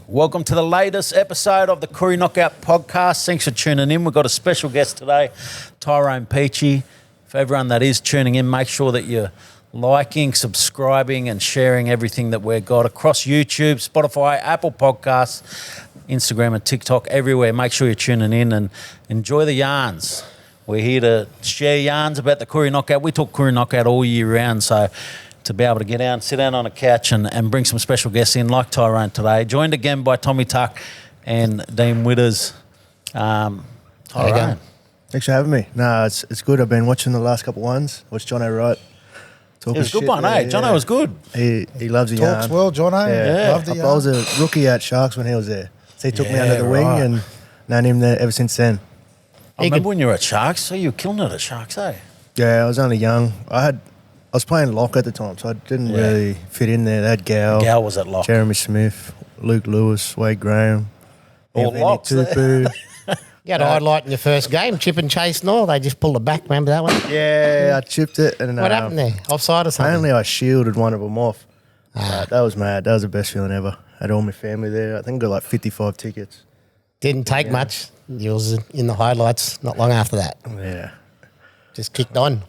Welcome to the latest episode of the Koori Knockout Podcast. Thanks for tuning in. We've got a special guest today, Tyrone Peachy. For everyone that is tuning in, make sure that you're liking, subscribing and sharing everything that we've got across YouTube, Spotify, Apple Podcasts, Instagram and TikTok, everywhere. Make sure you're tuning in and enjoy the yarns. We're here to share yarns about the Koori Knockout. We talk Koori Knockout all year round, so to be able to get out and sit down on a couch and bring some special guests in like Tyrone today. Joined again by Tommy Tuck and Dean Witters. Tyrone. Thanks for having me. No, it's good. I've been watching the last couple of ones. Watched Jono Wright. It was a good one, eh? Jono was good. He loves a yarn. Talks well, Jono. Yeah. Loved the I was a rookie at Sharks when he was there. So he took me under the wing and known him there ever since then. I remember when you were at Sharks, so you were killing it at Sharks, eh? Yeah, I was only young. I was playing lock at the time, so I didn't really fit in there. They had Gal. Gal was at lock. Jeremy Smith, Luke Lewis, Wade Graham. All locks there. You had a highlight in your first game, chip and chase and all. They just pulled it back. Remember that one? Yeah, I chipped it. And What happened there? Offside or something? Apparently I shielded one of them off. That was mad. That was the best feeling ever. Had all my family there. I think I got like 55 tickets. Didn't take much. You was in the highlights not long after that. Yeah. Just kicked on.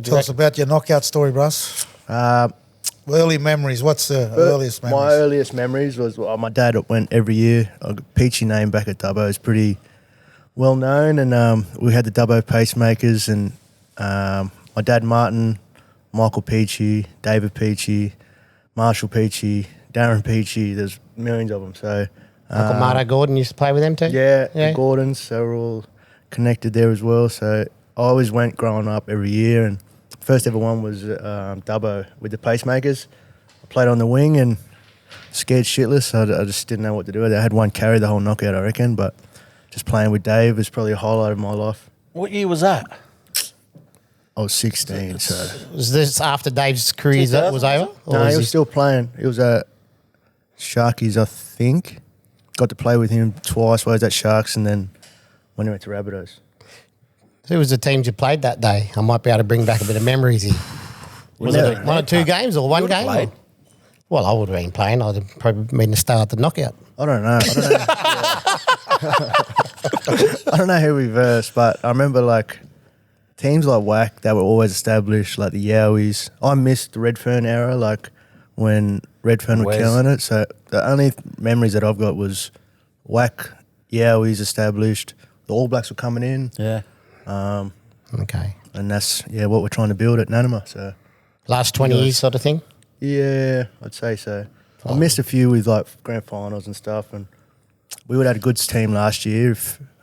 Tell us about your knockout story, Bruce. Early memories. What's the earliest memories? My earliest memories was my dad went every year. Peachy name back at Dubbo is pretty well known, and we had the Dubbo pacemakers, and my dad Martin, Michael Peachey, David Peachey, Marshall Peachey, Darren Peachey. There's millions of them. So Uncle Marto Gordon used to play with them too? Yeah, the Gordons, they were all connected there as well. So I always went growing up every year, and first ever one was Dubbo with the pacemakers. I played on the wing and scared shitless. I just didn't know what to do. I had one carry the whole knockout, I reckon, but just playing with Dave was probably a highlight of my life. What year was that? I was 16, so... Was this after Dave's career was over? No, he was still playing. He was at Sharkies, I think. Got to play with him twice while he was at Sharks, and then when he went to Rabbitohs. Who was the teams you played that day? I might be able to bring back a bit of memories here. Was it one or two games or one game? Played. Well, I would have been playing. I'd have probably been the star at the knockout. I don't know. I don't know who we versed, but I remember like teams like WAC that were always established, like the Yowies. I missed the Redfern era, like when Redfern were killing it. So the only memories that I've got was WAC, Yowies established. The All Blacks were coming in. Yeah. Okay. And that's, what we're trying to build at Nanama. So Last 20 years sort of thing? yeah, I'd say so. I missed a few with like grand finals and stuff, and we would have had a good team last year.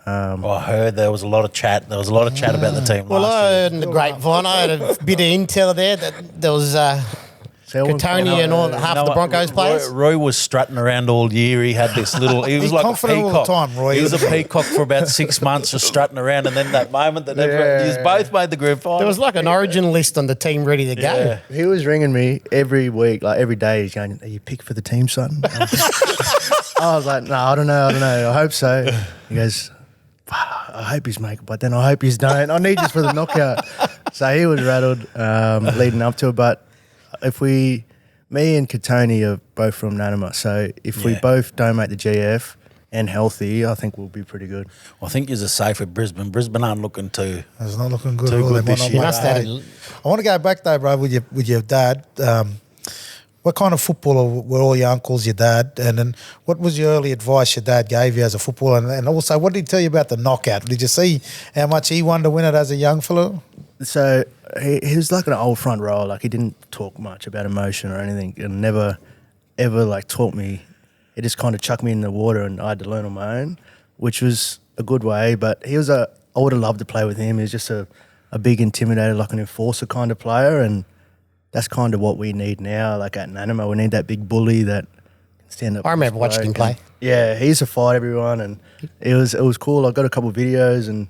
I heard there was a lot of chat. There was a lot of chat about the team Well, last I year. heard in the grapevine, I had a bit of intel there that there was Katoni and all half the Broncos players. Roy was strutting around all year. He had this little... He was He's like a confident all peacock. the time, Roy. He was a peacock for about 6 months, just strutting around, and then that moment that you both made the group final. There was like an origin list on the team ready to go. Yeah. He was ringing me every week, like every day. He's going, "Are you picked for the team, son?" I was like, "No, I don't know. I hope so." He goes, "I hope he's making, but then I hope he's don't. I need this for the knockout." So he was rattled leading up to it. But me and Katoni are both from Nanama, so if we both don't make the GF and healthy, I think we'll be pretty good. I think you're safe with Brisbane. Brisbane aren't looking too... It's not looking good. Too at all. good They might this not year. make Must it. have- I want to go back though, bro, with your dad. What kind of footballer were all your uncles, your dad? And then what was your early advice your dad gave you as a footballer? And also, what did he tell you about the knockout? Did you see how much he wanted to win it as a young fellow? So he was like an old front rower. Like he didn't talk much about emotion or anything, and never ever like taught me. He just kind of chucked me in the water, and I had to learn on my own, which was a good way. But I would have loved to play with him. He was just a big intimidator, like an enforcer kind of player, and that's kind of what we need now. Like at Nanama, we need that big bully that can stand up. I remember watching him play. Yeah, he used to fight everyone, and it was cool. I got a couple of videos, and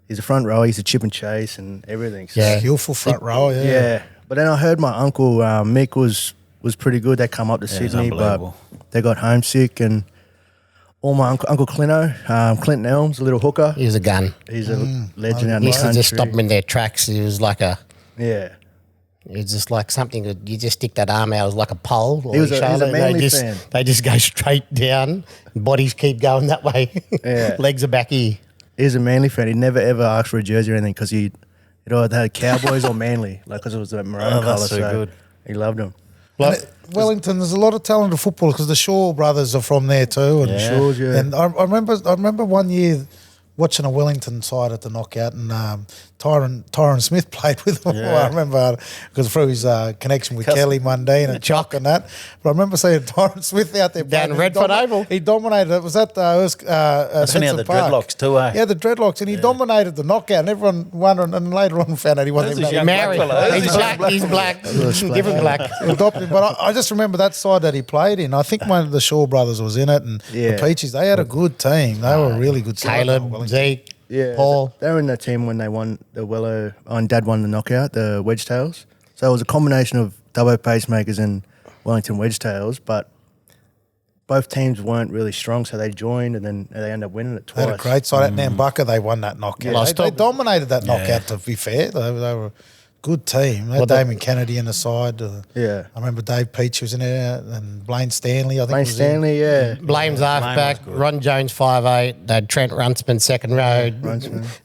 he's a front rower. He used to chip and chase and everything. So, Yeah. Skillful front row, yeah. But then I heard my uncle Mick was pretty good. They come up to Sydney, but unbelievable. they got homesick, and all my Uncle Clinto, Clinton Elms, a little hooker. He was a gun. He's a legend out in He the used to country. just stop them in their tracks. He was like a... Yeah. It's just like something that you just stick that arm out as like a pole or He was your a- he's a shoulder. Manly fan. They just go straight down. Bodies keep going that way. Yeah. Legs are back here. He's a Manly fan. He never ever asked for a jersey or anything because he, either had Cowboys or Manly, like because it was that maroon Oh, colour. that's so good. He loved them. Wellington, there's a lot of talented footballers because the Shaw brothers are from there too. And, Yeah. Shaws, yeah. and I remember one year watching a Wellington side at the knockout, and Tyrone Smith played with them. Yeah. I remember because through his connection with Kelly Mundine and Chuck and that. But I remember seeing Tyrone Smith out there Down playing. Redford Oval. He dominated. It was at That's when he had Henson the Park. dreadlocks too, eh? Yeah, the dreadlocks, and he dominated the knockout, and everyone wondered. And later on, found out he wasn't Who's even this that young good. black fella? He's black. He's black. Give him black. Adopted, but I just remember that side that he played in. I think one of the Shaw brothers was in it, and Yeah. the Peaches. They had a good team. They were a really good side. Caleb, Wellington. Zeke, Yeah, Paul. they were in that team when they won the Wello. And Dad won the knockout, the Wedgetails. So it was a combination of Dubbo Pacemakers and Wellington Wedgetails, but both teams weren't really strong, so they joined and then they ended up winning it They twice. had a great side at Nambucca. They won that knockout. Yeah. They dominated that knockout. To be fair, they were a good team. They had Damien Kennedy in the side. Yeah. I remember Dave Peach was in there, and Blaine Stanley. I think Blaine was in. Stanley, yeah. Blame's halfback. was good. Ron Jones 5'8". They had Trent Runsman second row.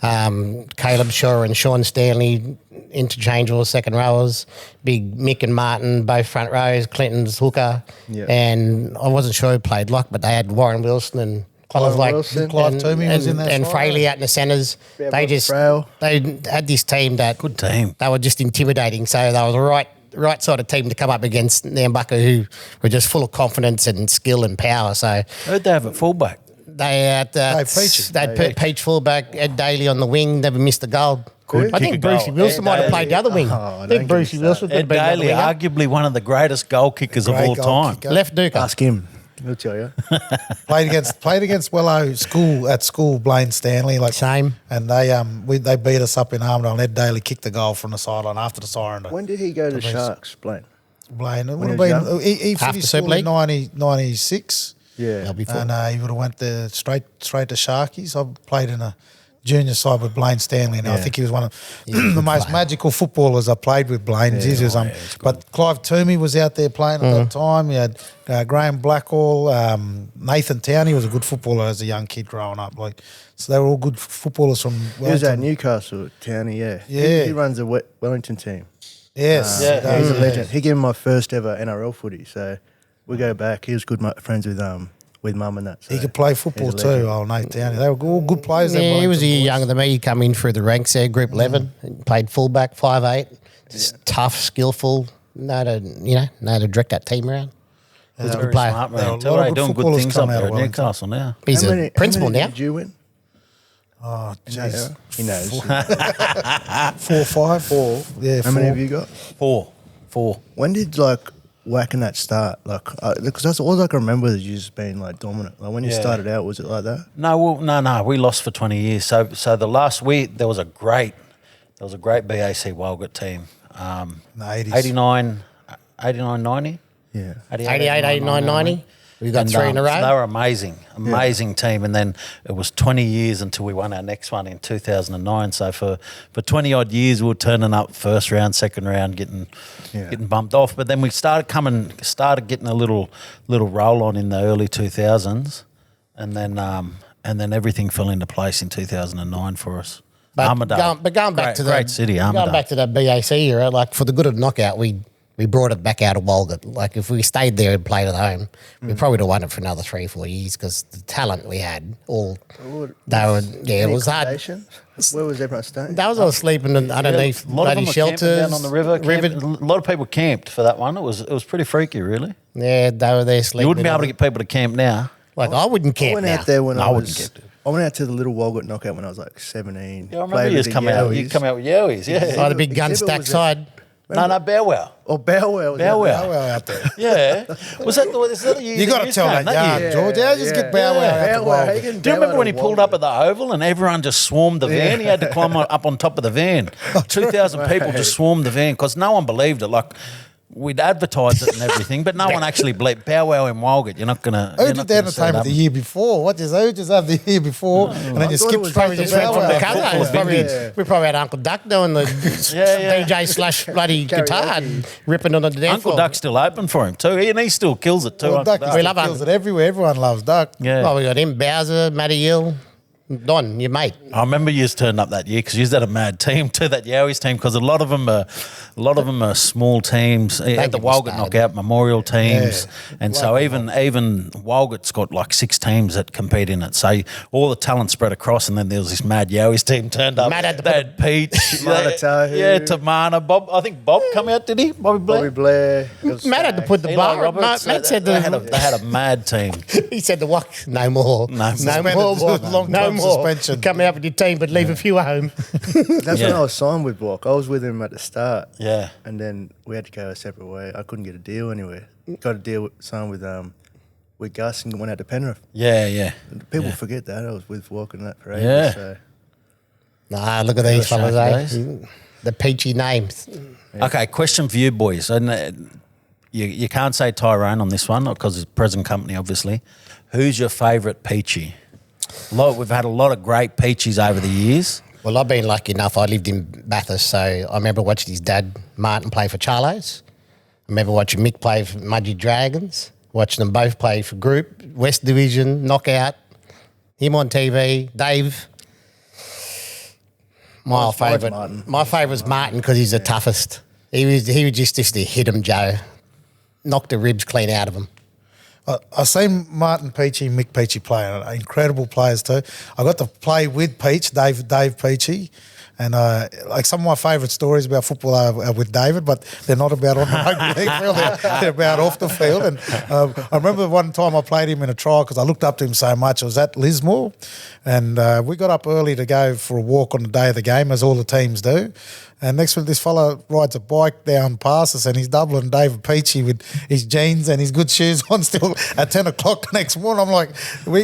Caleb Shaw and Sean Stanley interchangeable second rowers. Big Mick and Martin both front rows. Clinton's hooker. Yeah. And I wasn't sure who played lock, but they had Warren Wilson and fellas Warren like Wilson. Clive Toomey was in that and side. Fraley out in the centres. Yeah, They Rob just Frail. they had this team that Good team. they were just intimidating. So they were the right sort of team to come up against Nambucca, who were just full of confidence and skill and power. So Who'd they have at fullback? they had Peachy. they had Peach fullback, Ed Daly on the wing, never missed a goal. Good I kick think a Brucey goal. Wilson Ed might have Daly. played the other wing. Oh, I don't think give Brucey us Wilson could Ed have been the other Daly, winger. arguably one of the greatest goal kickers of Great all goal time. kicker. Left Duker. Ask him. He'll tell you. Played against Wello school Blaine Stanley Same. and they beat us up in Armidale, and Ed Daly kicked the goal from the sideline after the siren. When did he go to the Sharks, Blaine? Blaine, it would When have he was been he After finished Super school in League? 96, Yeah. They'll be full. and he would have went there straight to Sharkies. I played in a junior side with Blaine Stanley, and I Yeah. think he was one of the most magical footballers I played with. Blaine, he was, but Clive Toomey was out there playing at that time. You had Graham Blackall, Nathan Towney was a good footballer as a young kid growing up. So they were all good footballers from He was at Wellington. Newcastle, Townie, yeah. Yeah. He runs the Wellington team. Yes, Yeah. He's a yeah. legend. He gave me my first ever NRL footy, so we go back. He was good friends with Mum and that. So He could play football he's a too, legend. old Nate Downey. They were all good players. them Yeah, he was a Wellington year boys. younger than me. He come in through the ranks there, Group 11. Played fullback, 5'8". Just tough, skillful. Know to direct that team around. He was a Very good player. smart There are man. a Tell lot of you, good doing good footballers things come up out there of at Wellington. Newcastle now. He's How a many principal now. Did you win? Oh, Yeah, jeez. he knows. 4, 5? 4. Yeah, How many have you got? Four. When did whacking that start? Because that's all I can remember is you just being dominant. Like when you Yeah. started out, was it like that? No, we lost for 20 years. So the last week there was a great BAC Walgett team. No, 80s. 89, 90? Yeah. 88, 89, 90. We got three in a So they row. were amazing team. And then it was 20 years until we won our next one in 2009. So for 20 odd years, we were turning up first round, second round, getting bumped off. But then we started getting a little roll on in the early 2000s, and then everything fell into place in 2009 for us. Armidale. Going back to the great city, Armidale. Going back to the BAC era, for the good of the knockout, we brought it back out of Walgett. If we stayed there and played at home, we probably would have won it for another 3-4 years because the talent we had, it was hard. Accommodation? Where was everyone staying? That was all sleeping underneath A lot of bloody them were camping shelters. down on the river. A lot of people camped for that one. It was pretty freaky, really. Yeah, they were there sleeping. You wouldn't be able to get people to camp now. I wouldn't I camp went now. out there when No, I I wouldn't was. get to. I went out to the little Walgett knockout when I was 17. Yeah, I remember Played you with come out. You Yowies. come out with Yowies, yeah. Oh, the big gun Exhibit stack was side. No, Bow Oh, Bowell. Bow Bow Wow out there. Yeah. Was that the year You got to tell that yarn, George. How did you just get Bow Wow out the Bow Wow. Walgett? Do you remember when he pulled up at the Oval and everyone just swarmed the van? He had to climb up on top of the van. 2,000 people just swarmed the van because no one believed it. we'd advertise it and everything, but no one actually believed Powwow in Walgett. You're not gonna. Who you're did not the gonna set it entertainment up. the year before? What does who just have the year before? And then you thought it skip was straight like to the Powwow. From the Football cover, it's probably, yeah. we probably had Uncle Duck doing the DJ slash bloody guitar and ripping on the dance Uncle floor. Duck's still open for him too, and he still kills it too. Well, Uncle Duck Duck. We still love kills Uncle. it everywhere. Everyone loves Duck. Yeah. Well, we got him, Bowser, Matty Hill, Don, your mate. I remember you turned up that year because you had a mad team too, that Yowies team, because a lot of them are small teams. At the get me Walgett started. Knockout memorial teams, Yeah. and so even Walgett's got like 6 teams that compete in it. So all the talent spread across, and then there was this mad Yowies team turned up. Matt had to They put had Peach, Tahu. yeah, Tamana, Bob. I think Bob come out, did he? Bobby Blair. Bobby Blair. It was Matt had to put the Eli bar. Roberts. Matt said they had a mad team. he said the walk. No more. No. more. Long-term No more. suspension. Come out with your team, but leave a few at home. That's Yeah. when I was signed with Block. I was with him at the start. Yeah. And then we had to go a separate way. I couldn't get a deal anywhere. Got a deal signed with Gus and went out to Penrith. Yeah. People Yeah. forget that. I was with Walk and that for ages. Yeah. So. Nah, look at these Shark fellas, days. The Peachy names. Okay, question for you boys. And you can't say Tyrone on this one because it's present company, obviously. Who's your favourite Peachy? We've had a lot of great Peachies over the years. Well, I've been lucky enough. I lived in Bathurst, so I remember watching his dad, Martin, play for Charlos. I remember watching Mick play for Mudgee Dragons, watching them both play for Group, West Division, Knockout, him on TV, Dave. My favourite was Martin because he's the toughest. He was just a hit him, Joe. Knocked the ribs clean out of him. I seen Martin Peachy, Mick Peachy play, incredible players too. I got to play with Peach, Dave Peachy, and like some of my favourite stories about football are with David, but they're not about on the rugby league field. They're about off the field. And I remember one time I played him in a trial because I looked up to him so much. I was at Lismore, and we got up early to go for a walk on the day of the game, as all the teams do. And next week, this fella rides a bike down past us, and he's doubling David Peachy with his jeans and his good shoes on still at 10 o'clock the next morning. I'm like,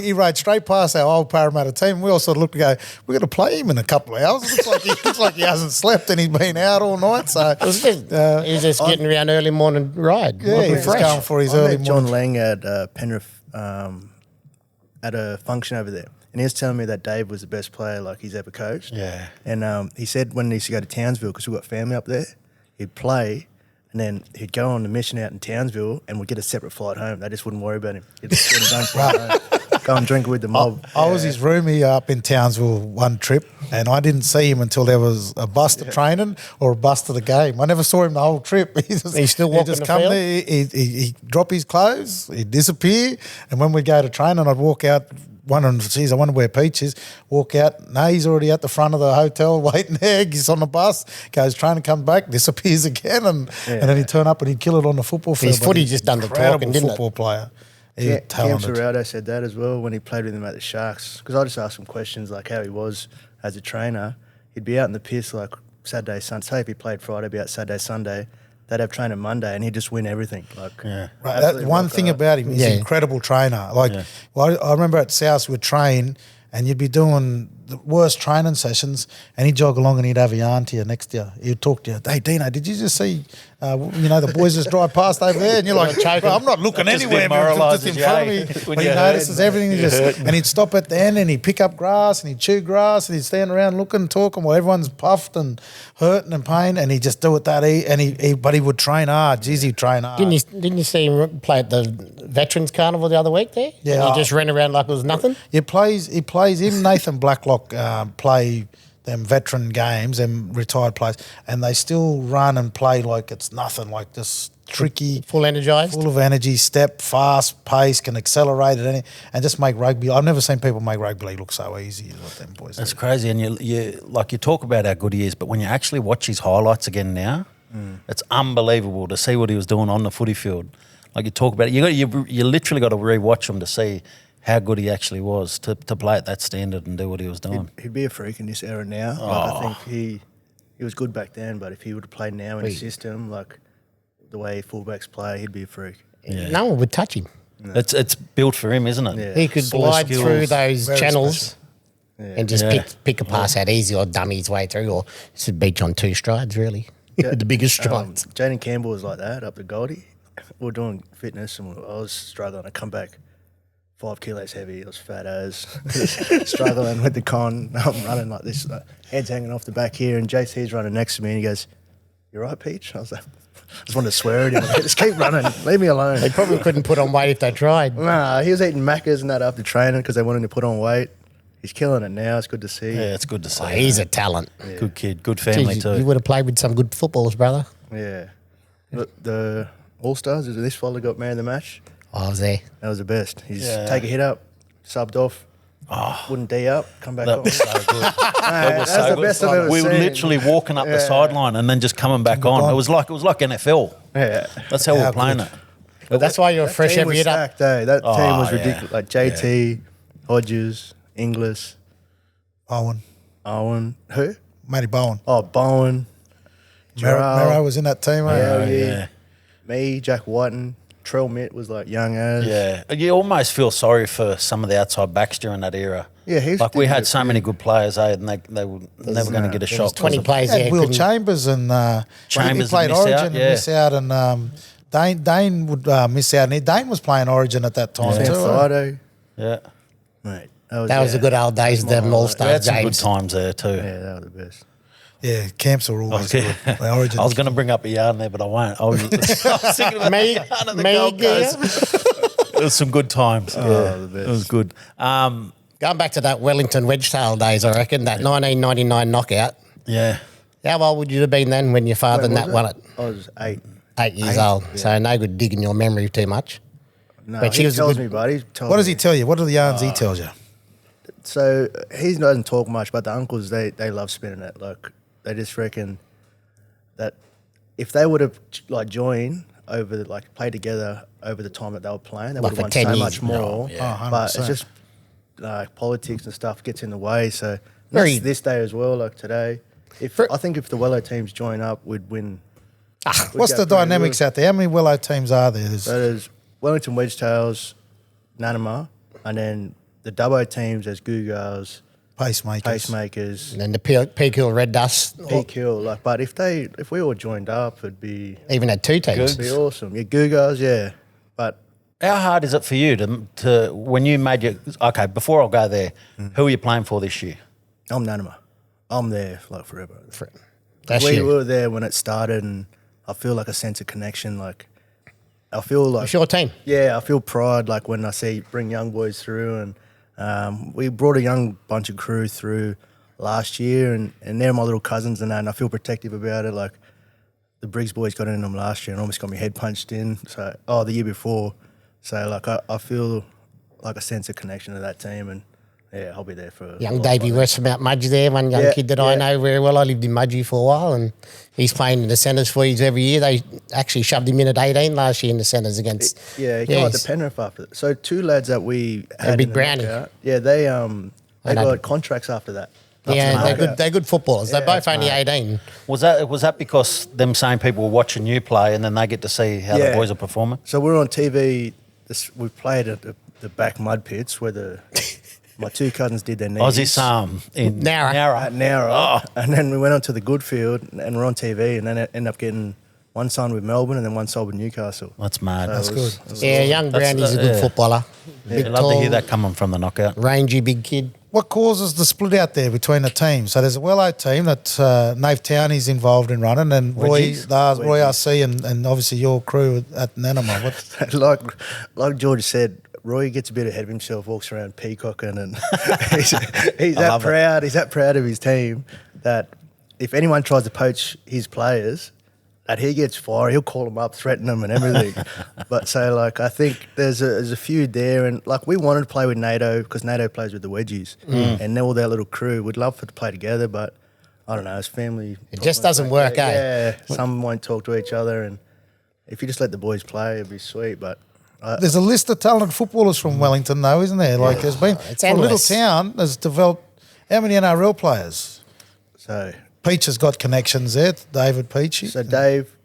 he rode straight past our old Parramatta team. We all sort of looked and go, we're going to play him in a couple of hours. It looks like he hasn't slept and he's been out all night. So He was just getting around early morning ride. yeah, Looking he's just fresh. going for his I early met John morning. Lang at Penrith at a function over there. And he was telling me that Dave was the best player like he's ever coached. Yeah. And he said when he used to go to Townsville, because we've got family up there, he'd play and then he'd go on the mission out in Townsville and would get a separate flight home. They just wouldn't worry about him. He'd just get his own flight home. Go and drink with the mob. I was his roomie up in Townsville one trip, and I didn't see him until there was a bus to training or a bus to the game. I never saw him the whole trip. He's still walking the come field? there, he'd drop his clothes, he'd disappear, and when we'd go to train, and I'd walk out wondering, geez, I wonder where Peach is. Walk out, no, he's already at the front of the hotel waiting there. He's on the bus, goes trying to come back, disappears again, and then he'd turn up and he'd kill it on the football field. His But footy he's just done the incredible talking, didn't it? football player. He's Cam talented. Serrado said that as well when he played with him at the Sharks. Because I just asked him questions like how he was as a trainer. He'd be out in the piss like Saturday, Sunday. Say if he played Friday, he'd be out Saturday, Sunday. They'd have training Monday, and he'd just win everything. Like, Yeah. Right, absolutely that one rock thing hard. about him, he's Yeah. an incredible trainer. Like, Yeah. well, I remember at South we'd train, and you'd be doing the worst training sessions, and he'd jog along and he'd have a yarn to you next to you. He'd talk to you, hey, Dino, did you just see, the boys just drive past over there? And you're like, choking. "Well, I'm not looking Just anywhere, man, just in demoralises front of you, me. eh? When But he you notices hurt. everything. And he'd stop at the end and he'd pick up grass and he'd chew grass and he'd stand around looking, talking while everyone's puffed and hurting and pain, and he'd just do it that but he would train hard. Geez, he'd train hard. Didn't you see him play at the Veterans Carnival the other week there? Yeah. And he just ran around like it was nothing? He plays him, Nathan Blacklock play them veteran games, them retired players, and they still run and play like it's nothing, like this tricky, Full energised? full of energy, step, fast, pace, can accelerate it, and just make rugby. I've never seen people make rugby league look so easy as what them boys That's do. crazy. And you talk about how good he is, but when you actually watch his highlights again now, it's unbelievable to see what he was doing on the footy field. Like you talk about it, you literally got to rewatch him to see how good he actually was to play at that standard and do what he was doing. He'd be a freak in this era now. Like, I think he was good back then, but if he would have played now in the system, like the way fullbacks play, he'd be a freak. Yeah. No one would touch him. It's built for him, isn't it? Yeah. He could Full of glide skills. through those Very channels and just Yeah. pick a pass out easy or dummy his way through, or just beat you on two strides, really. The biggest strides. Jaden Campbell was like that up to Goldie. We were doing fitness and I was struggling to come back 5 kilos heavy. I was fat as struggling with the con. I'm running like this, head's hanging off the back here, and JC's running next to me and he goes, "You right, Peach?" I was like, I just wanted to swear at him. Just keep running. Leave me alone. They probably couldn't put on weight if they tried. Nah, he was eating Maccas and that after training because they wanted to put on weight. He's killing it now. It's good to see. Yeah, it's good to see. Oh, he's a talent. Good kid, good family Jeez, too. you would have played with some good footballers, brother. Yeah. But the All-Stars, is this fella got man of the match? I was there. That was the best. He's Yeah. take a hit up, subbed off, wouldn't D up, come back That on. was so good. That was That's so the good. best I've ever We were seen. literally walking up the Yeah. sideline and then just coming back on. It was like NFL. Yeah. That's how we're playing good. it. But that's why you're That fresh team every was hit up. stacked, eh? That team was yeah. ridiculous. Like JT, Hodges, Inglis, Owen, who? Matty Bowen. Oh, Bowen, Mero was in that team, eh? Hell yeah. yeah. Me, Jack Whiten, Trell Mitt was like young as. Yeah, you almost feel sorry for some of the outside backs during that era. Yeah, he's like we did had it, so many good players, and they were never going to get a There was shot. 20 because of- players Had there. Will couldn't- Chambers and Chambers he played missed out, Origin yeah. and miss out, and Dane would miss out. And Dane was playing Origin at that time Yeah. too. eh? Friday, Yeah, mate. That was the good old days of them we All-Star had some good games. times there too. Yeah, that was the best. Yeah, camps are always good. The Origin. I was going to bring up a yarn there, but I won't. I was thinking about Me, the yarn at the me, Gold yeah. Coast. It was some good times. the best. It was good. Going back to that Wellington wedgetail days, I reckon, that 1999 knockout. Yeah. How old would you have been then when your father and that won it? I was 8. 8 years old. So no good digging your memory too much. No, But she he was a tells good- me, buddy. Tells What does me. he tell you? What are the yarns he tells you? So he doesn't talk much, but the uncles they love spinning it. Like they just reckon that if they would have like joined over like play together over the time that they were playing, they Like would have for won 10 so years. much more. yeah. Oh, But 100%. it's just politics and stuff gets in the way. So Very- that's this day as well. Like today, I think if the Wello teams join up, we'd win. What's the dynamics out there? How many Willow teams are there? There's- So there's Wellington Wedgetails, Nanama, and then the Dubbo teams. There's Googars, pacemakers. Pacemakers. And then the Peak Hill Red Dust Peak Hill, like, but if we all joined up, it'd be even had 2 teams. awesome. Yeah, Googars, yeah. But How hard is it for you to when you made your okay? Before I go there, who are you playing for this year? I'm Nanama. I'm there like forever. That's we you. were there when it started, and I feel like a sense of connection. Like I feel like It's your team. yeah, I feel pride like when I see bring young boys through, and we brought a young bunch of crew through last year, and they're my little cousins and that, and I feel protective about it. Like the Briggs boys got in them last year and almost got me head punched in. So the year before, so like I feel like a sense of connection to that team, and yeah, I'll be there for Young Davey West from out Mudgee there, one young Yeah, kid that I yeah. know very well. I lived in Mudgee for a while, and he's playing in the centres for you every year. They actually shoved him in at 18 last year in the centres against. Yeah, he came out to Penrith after that. So 2 lads that we had Big in the Brownie. knockout, yeah, they know. got contracts after that. Yeah, After the they're good footballers. They're Yeah, both it's only 18. Was that because them same people were watching you play and then they get to see how the Yeah. boys are performing? So we're on TV. We played at the back mud pits where my 2 cousins did their knees. In Nara. At Nara. And then we went on to the good field and we're on TV, and then it ended up getting one signed with Melbourne and then one sold with Newcastle. That's mad. So it was- it was Yeah, young That's- Brownie's a good yeah. footballer. I'd Big, love tall, to hear that coming from the knockout. rangy, big kid. What causes the split out there between the teams? So there's a Wello team that Nave Townie's involved in running, and Roy RC, and obviously your crew at Nanama. What? like George said, Roy gets a bit ahead of himself, walks around peacocking, and he's that love it. proud. He's that proud of his team that if anyone tries to poach his players, that he gets fired. He'll call them up, threaten them, and everything. But so like I think there's a feud there, and like we wanted to play with NATO because NATO plays with the wedgies, and all their little crew. We'd love to play together, but I don't know. It's family. It just doesn't work, eh? Yeah, some won't talk to each other, and if you just let the boys play, it'd be sweet. But There's a list of talented footballers from Wellington, though, isn't there? Like there's been It's for a little endless. town has developed. How many NRL players? so Peach has got connections there. David Peachy. So Dave,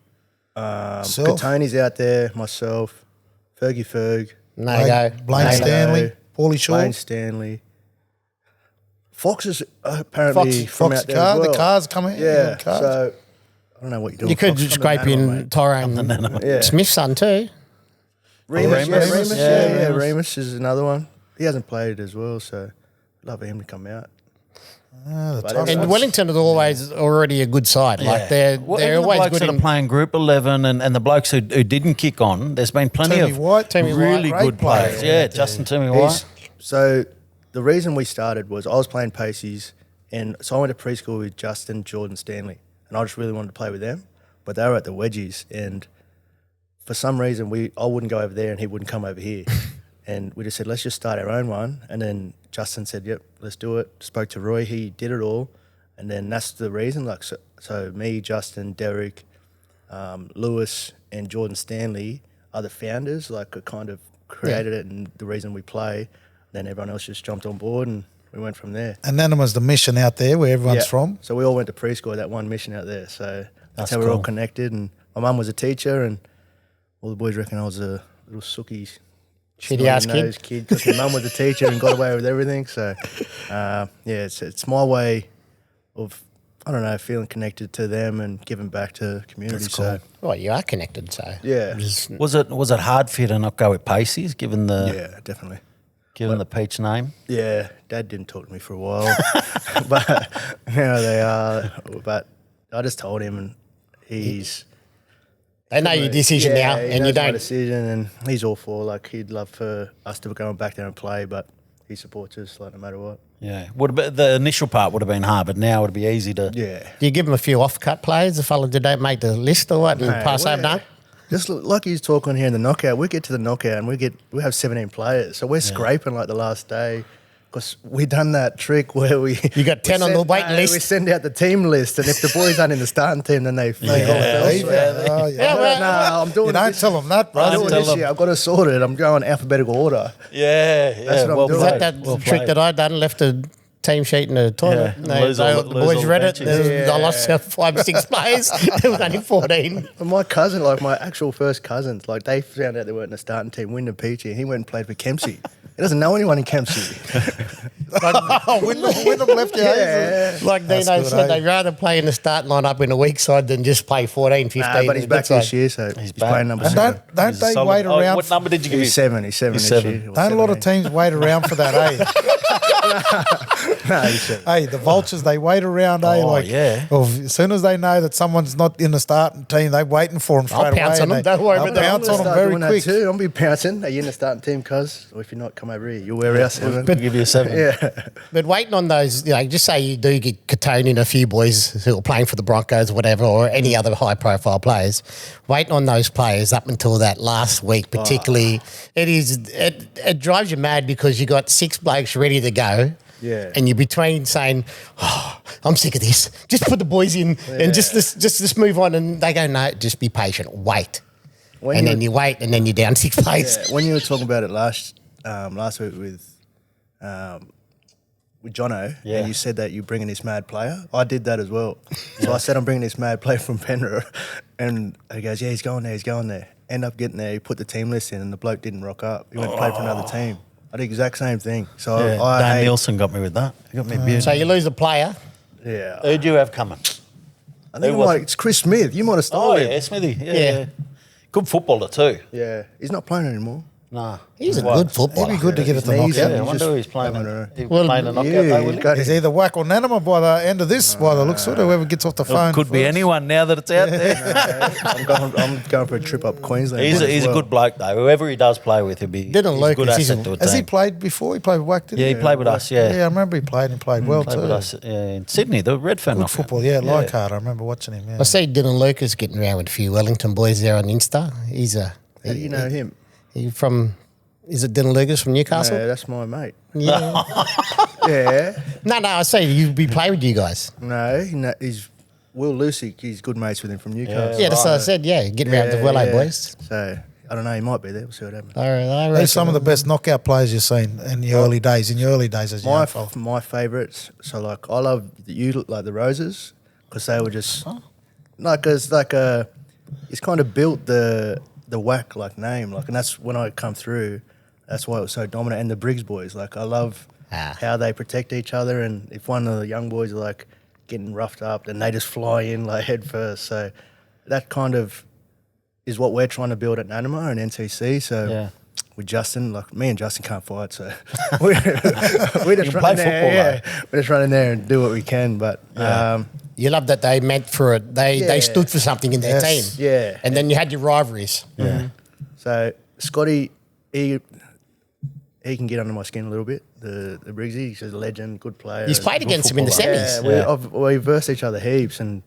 Self. Katoni's out there, myself, Fergie Ferg, No go. Blaine No go. Stanley, Paulie Shaw, Blaine Stanley. Fox is apparently Fox from out there as car. well. The cars coming. Yeah, cars. so don't know what you're doing. You could Fox. I'm the scrape Nanama, in mate. Tyrone Yeah. Smith's son too. Remus, Remus. Remus, Yeah. Remus is another one. He hasn't played as well, so I'd love for him to come out. The But Tigers. And Wellington is always already a good side. Like they're Well, they're even the always blokes good that are in. playing Group 11 and the blokes who didn't kick on, there's been plenty Toomey of White, Toomey really White, good great player. players. Yeah, Justin Toomey White. So the reason we started was I was playing Paceys, and so I went to preschool with Justin, Jordan, Stanley, and I just really wanted to play with them, but they were at the wedgies, and for some reason I wouldn't go over there and he wouldn't come over here. And we just said, let's just start our own one. And then Justin said, yep, let's do it. Spoke to Roy, he did it all. And then that's the reason. Like so me, Justin, Derek, Lewis, and Jordan Stanley are the founders, like kind of created it and the reason we play. Then everyone else just jumped on board and we went from there. And Nanama's the mission out there where everyone's from. So we all went to preschool at that one mission out there. So that's how we're cool. all connected. And my mum was a teacher and all the boys reckon I was a little sooky, Shitty ass kid because my mum was a teacher and got away with everything. So it's my way of, I don't know, feeling connected to them and giving back to the community. That's cool. So Well, you are connected, so yeah, Was it hard for you to not go with Paceys, given the definitely. the Peach name? Yeah, Dad didn't talk to me for a while, but they are. But I just told him, and he's. they know your decision now, he and you knows my don't. decision, and he's all for. Like he'd love for us to go back there and play, but he supports us like no matter what. Yeah. The initial part would have been hard, but now it'd be easy to. Yeah, Do you give them a few off-cut players? The fella did don't make the list or what, and Mate, pass over? No. Just like he's talking here in the knockout, we get to the knockout and we have 17 players, so we're scraping like the last day. Because we done that trick where You got 10 on the waiting list? We send out the team list, and if the boys aren't in the starting team, then they go elsewhere. Oh, yeah. No, I'm doing You it don't this- tell them that, bro. I'm doing tell this them. year. I've got it sorted. I'm going alphabetical order. Yeah, That's what I'm doing. Was that Well trick played. that I done? Left a team sheet in the toilet. Yeah, lose all the the boys read it. benches. I lost 5 or 6 players. There was only 14. And my cousin, like my actual first cousins, like they found out they weren't in the starting team. Wyndham Peachy, and he went and played for Kempsey. He doesn't know anyone in Kempsey. Wyndham left you. Yeah. Like That's Dino good, said, eh? they'd rather play in the starting lineup in a weak side than just play 14, 15. But he's in the back good this side. year, so he's back. playing number And 7. don't He's a they solid- wait around? What number did you give He's him? 7. He's 7 He's this 7. year. or Don't a lot of 17. teams wait around for that, eh? No, he's 7. Hey, the Vultures, they wait around, eh? Oh, Like, yeah. as soon as they know that someone's not in the starting team, they're waiting for them straight I'll pounce away. on and them, don't worry they'll about that. pounce on them Start very doing that quick. too. I'll be pouncing. Are you in the starting team, cuz? Or if you're not, come over here. You'll wear our 7. We'll give you a 7. Yeah. But waiting on those, just say you do get Katone and a few boys who are playing for the Broncos or whatever, or any other high-profile players, waiting on those players up until that last week particularly, it drives you mad because you got 6 blokes ready to go. Yeah. And you're between saying, "Oh, I'm sick of this. Just put the boys in and just move on." And they go, "No, just be patient. Wait." When Then you wait, and then you're down 6 players. Yeah, when you were talking about it last week with Jono, Yeah. and you said that you're bringing this mad player, I did that as well. So I said I'm bringing this mad player from Penrith, and he goes, "Yeah, he's going there." End up getting there, he put the team list in, and the bloke didn't rock up. He went and played for another team. I did the exact same thing. So Yeah. I Dan hate, Nielsen got me with that. He got me beautiful. So you lose a player. yeah. Who'd you have coming? I think was it's Chris Smith. You might have Oh, started yeah, him. Smithy. Yeah, Yeah. yeah. Good footballer too. Yeah, he's not playing anymore. Nah. He's a What? good footballer. He'd be good to get at the His knees knockout. Yeah, I He's wonder just- who he's playing. I don't know. He's Well, playing a knockout Yeah, though, he's will he? got He's either Whack or Nanama by the end of this, by the looks of it, whoever gets off the phone. It could be first. anyone now that it's out there. I'm going for a trip up Queensland. He's as a well. good bloke though. Whoever he does play with, he'll be Didn't he's a Lucas, good he's asset a- to a Has he team. played before? He played with Whack, didn't Yeah, he? he played with us. Yeah, I Yeah, remember he played and he played well played too. with us in Sydney, the Redfern Good knockout. football, yeah, Leichhardt. I remember watching him. Yeah. I see Dylan Lucas getting around with a few Wellington boys there on Insta. How do you know him? He from, is it Dylan Lucas from Newcastle? No, that's my mate. Yeah. Yeah. no, I say you be play with you guys. No, he's Will Lucy. He's good mates with him from Newcastle. Yeah, that's what I said. Yeah, getting around the Wello boys. So I don't know. He might be there. We'll see what happens. I Who's some of the best knockout players you've seen in your early days? In your early days as a young fella? My favourites. So like I love the Roses because they were just it's kind of built the Whack like name and that's when I come through. That's why it was so dominant. And the Briggs boys, like I love how they protect each other. And if one of the young boys are like getting roughed up, and they just fly in like head first. So that kind of is what we're trying to build at Nanama and NTC. So with Justin, like me and Justin can't fight, so we just run in there. We just run in there and do what we can. But you love that they meant for it. They stood for something in their team. Yeah, and then you had your rivalries. Yeah. So Scotty, he can get under my skin a little bit. The Briggsy, he's a legend, good player. He's played against him in the semis. We versed each other heaps, and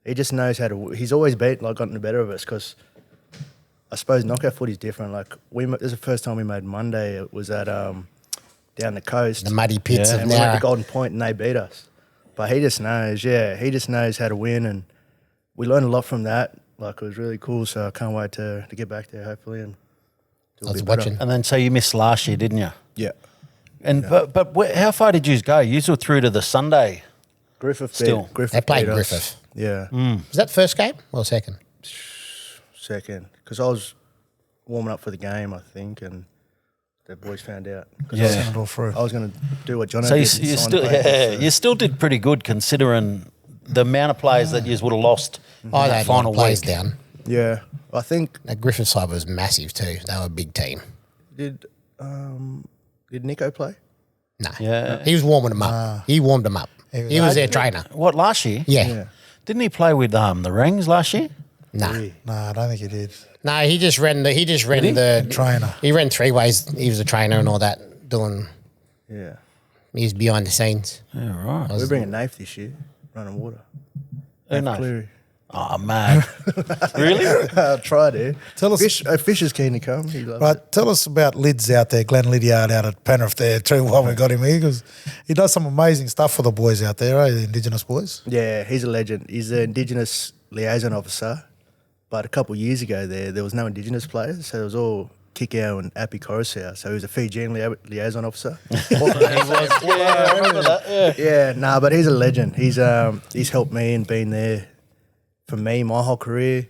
he just knows how to. He's always gotten the better of us because I suppose knockout footy is different. Like this is the first time we made Monday. It was at down the coast, The muddy pits of and we went Nara. to Golden Point, and they beat us. But he just knows, he just knows how to win, and we learned a lot from that. Like it was really cool. So I can't wait to get back there, hopefully, and do a I was bit better. watching. And then so you missed last year, didn't you? Yeah. And but how far did you go? You were through to the Sunday. Griffith Still. beat, Griffith They played beat us. Griffith. Yeah, Was that first game or second? second. Because I was warming up for the game, I think, and the boys found out. 'Cause Yeah. Sent it all through. I was going to do what John So did. you and sign still players, so- you still did pretty good considering the amount of players that you would have lost in Oh, they that had a lot final of players week. down. Yeah, I think That Griffith side was massive too. They were a big team. did Nico play? No. Yeah. He was warming them up. He warmed them up. He was their trainer. What, last year? Yeah. Didn't he play with the Rings last year? No. No, I don't think he did. No, he just ran the Trainer. He ran three ways. He was a trainer and all that, doing Yeah. he was behind the scenes. Yeah, right. We're bringing Nath this year, running water. Who knows? Cleary. Oh, man. Really? I tried it. Tell us- Fish is keen to come. He loves it. Right, tell us about Lids out there, Glenn Lydiard out at Penrith there too, while we got him here, because he does some amazing stuff for the boys out there, the Indigenous boys. Yeah, he's a legend. He's the Indigenous liaison officer. But a couple of years ago there was no Indigenous players, so it was all Kikau and Api Coruscant. So he was a Fijian liaison officer. Yeah, I remember that. Yeah. But he's a legend. He's helped me and been there for me my whole career.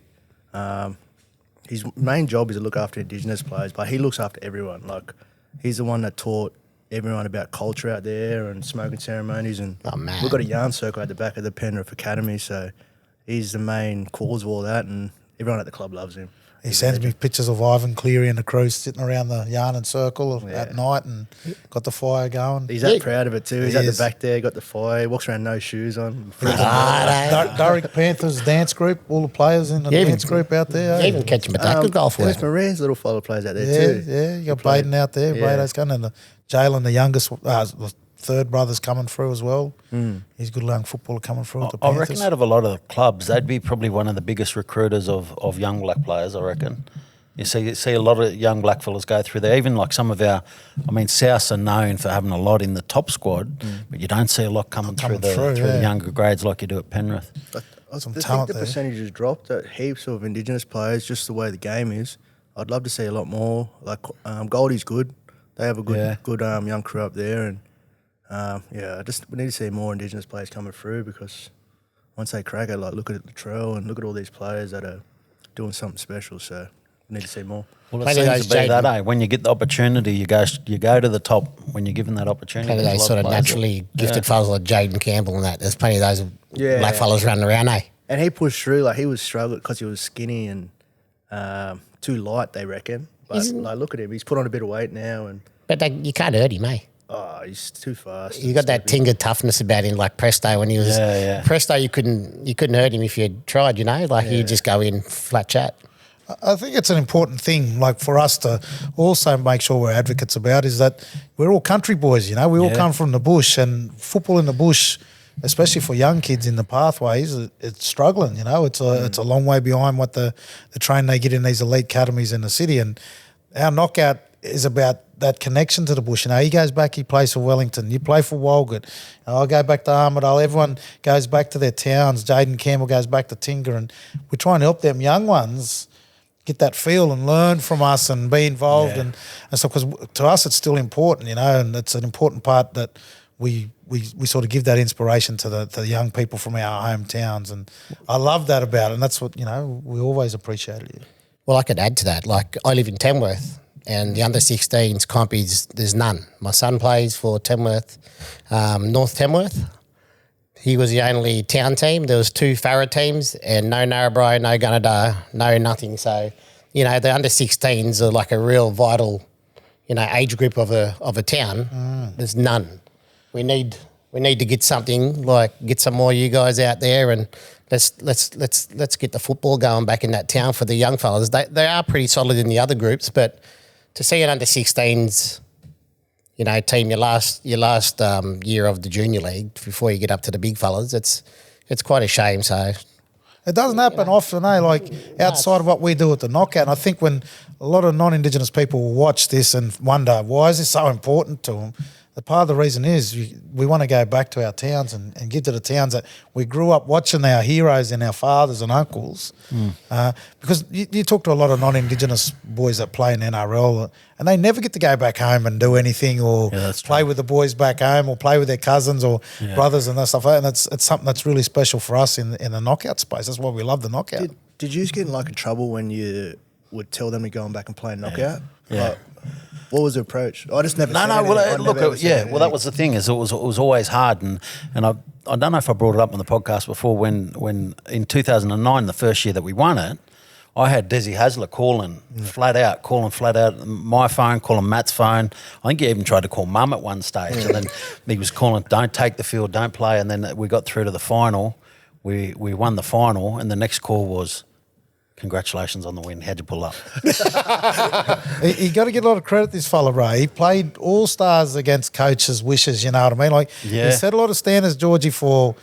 His main job is to look after Indigenous players, but he looks after everyone. Like he's the one that taught everyone about culture out there and smoking ceremonies. And Oh, man. we've got a yarn circle at the back of the Penrith Academy, so he's the main cause of all that, and everyone at the club loves him. He sends me pictures of Ivan Cleary and the crew sitting around the yarn and circle at night and got the fire going. He's that proud of it too. He's He at is. the back there, got the fire. He walks around no shoes on. Durrick Panthers dance group, all the players in the Yeah, dance group out there. They even catch him at that. Good golf There's work. Marine's little fellow plays out there Yeah, too. yeah, you got Braden out there, Yeah. Braden's coming, and Jalen, the youngest, the third brother's coming through as well. He's a good young footballer coming through at the I Panthers. reckon out of a lot of the clubs, they'd be probably one of the biggest recruiters of young black players, I reckon. You see a lot of young black fellas go through there. Even like some of our, Souths are known for having a lot in the top squad, but you don't see a lot coming through the yeah. younger grades like you do at Penrith. I Some think talent the there. percentage has dropped. That heaps of Indigenous players, just the way the game is. I'd love to see a lot more. Like Goldie's good. They have a good young crew up there, and we need to see more Indigenous players coming through because once they crack it, like look at Latrell and look at all these players that are doing something special. So we need to see more. Well, it Plenty of seems those to be that, Jaden- When you get the opportunity, you go to the top when you're given that opportunity. Plenty of There's those a sort lot of players naturally gifted fellas like Jaden Campbell and that. There's plenty of those black fellas running around, eh? And he pushed through. Like he was struggling because he was skinny and too light. They reckon. But like, look at him. He's put on a bit of weight now, and But you can't hurt him, eh? he's too fast. You got that Tinga toughness about him, like Presto when he was Presto. You couldn't hurt him if you tried, Like he'd just go in flat chat. I think it's an important thing, like for us to also make sure we're advocates about, is that we're all country boys, We all come from the bush, and football in the bush, especially for young kids in the pathways, it's struggling. It's a long way behind what the training they get in these elite academies in the city. And our knockout is about that connection to the bush. He goes back, he plays for Wellington, you play for Walgett, I go back to Armidale, everyone goes back to their towns, Jaden Campbell goes back to Tinga, and we're trying to help them young ones get that feel and learn from us and be involved and stuff, because to us it's still important, and it's an important part that we sort of give that inspiration to the young people from our hometowns, and I love that about it, and that's what, we always appreciated it. Well, I could add to that. Like I live in Tamworth, and the under-16s compies, there's none. My son plays for Tamworth, North Tamworth. he was the only town team. There was 2 Farah teams and no Narrabri, no Gunnedah, no nothing. So, the under 16s are like a real vital, age group of a town. There's none. We need to get something, get some more you guys out there, and let's get the football going back in that town for the young fellas. They are pretty solid in the other groups, but to see an under 16s, team your last year of the junior league before you get up to the big fellas, it's quite a shame. So it doesn't happen often, outside of what we do at the knockout. And I think when a lot of non-Indigenous people will watch this and wonder, why is this so important to them? The part of the reason is we want to go back to our towns and give to the towns that we grew up watching our heroes and our fathers and uncles. Because you talk to a lot of non-Indigenous boys that play in NRL and they never get to go back home and do anything or play with the boys back home or play with their cousins or brothers and that stuff. And it's something that's really special for us in the knockout space. That's why we love the knockout. Did you get in trouble when you would tell them to go back and play knockout? Yeah. What was the approach? I just never. No. Well, that was the thing. Is it was always hard, and I don't know if I brought it up on the podcast before. When in 2009, the first year that we won it, I had Desi Hasler calling flat out my phone, calling Matt's phone. I think he even tried to call Mum at one stage, and then he was calling, "Don't take the field, don't play." And then we got through to the final. We won the final, and the next call was, "Congratulations on the win. How'd you pull up?" You got to get a lot of credit to this fella, Ray. He played all-stars against coaches' wishes, you know what I mean? He set a lot of standards, Georgie, for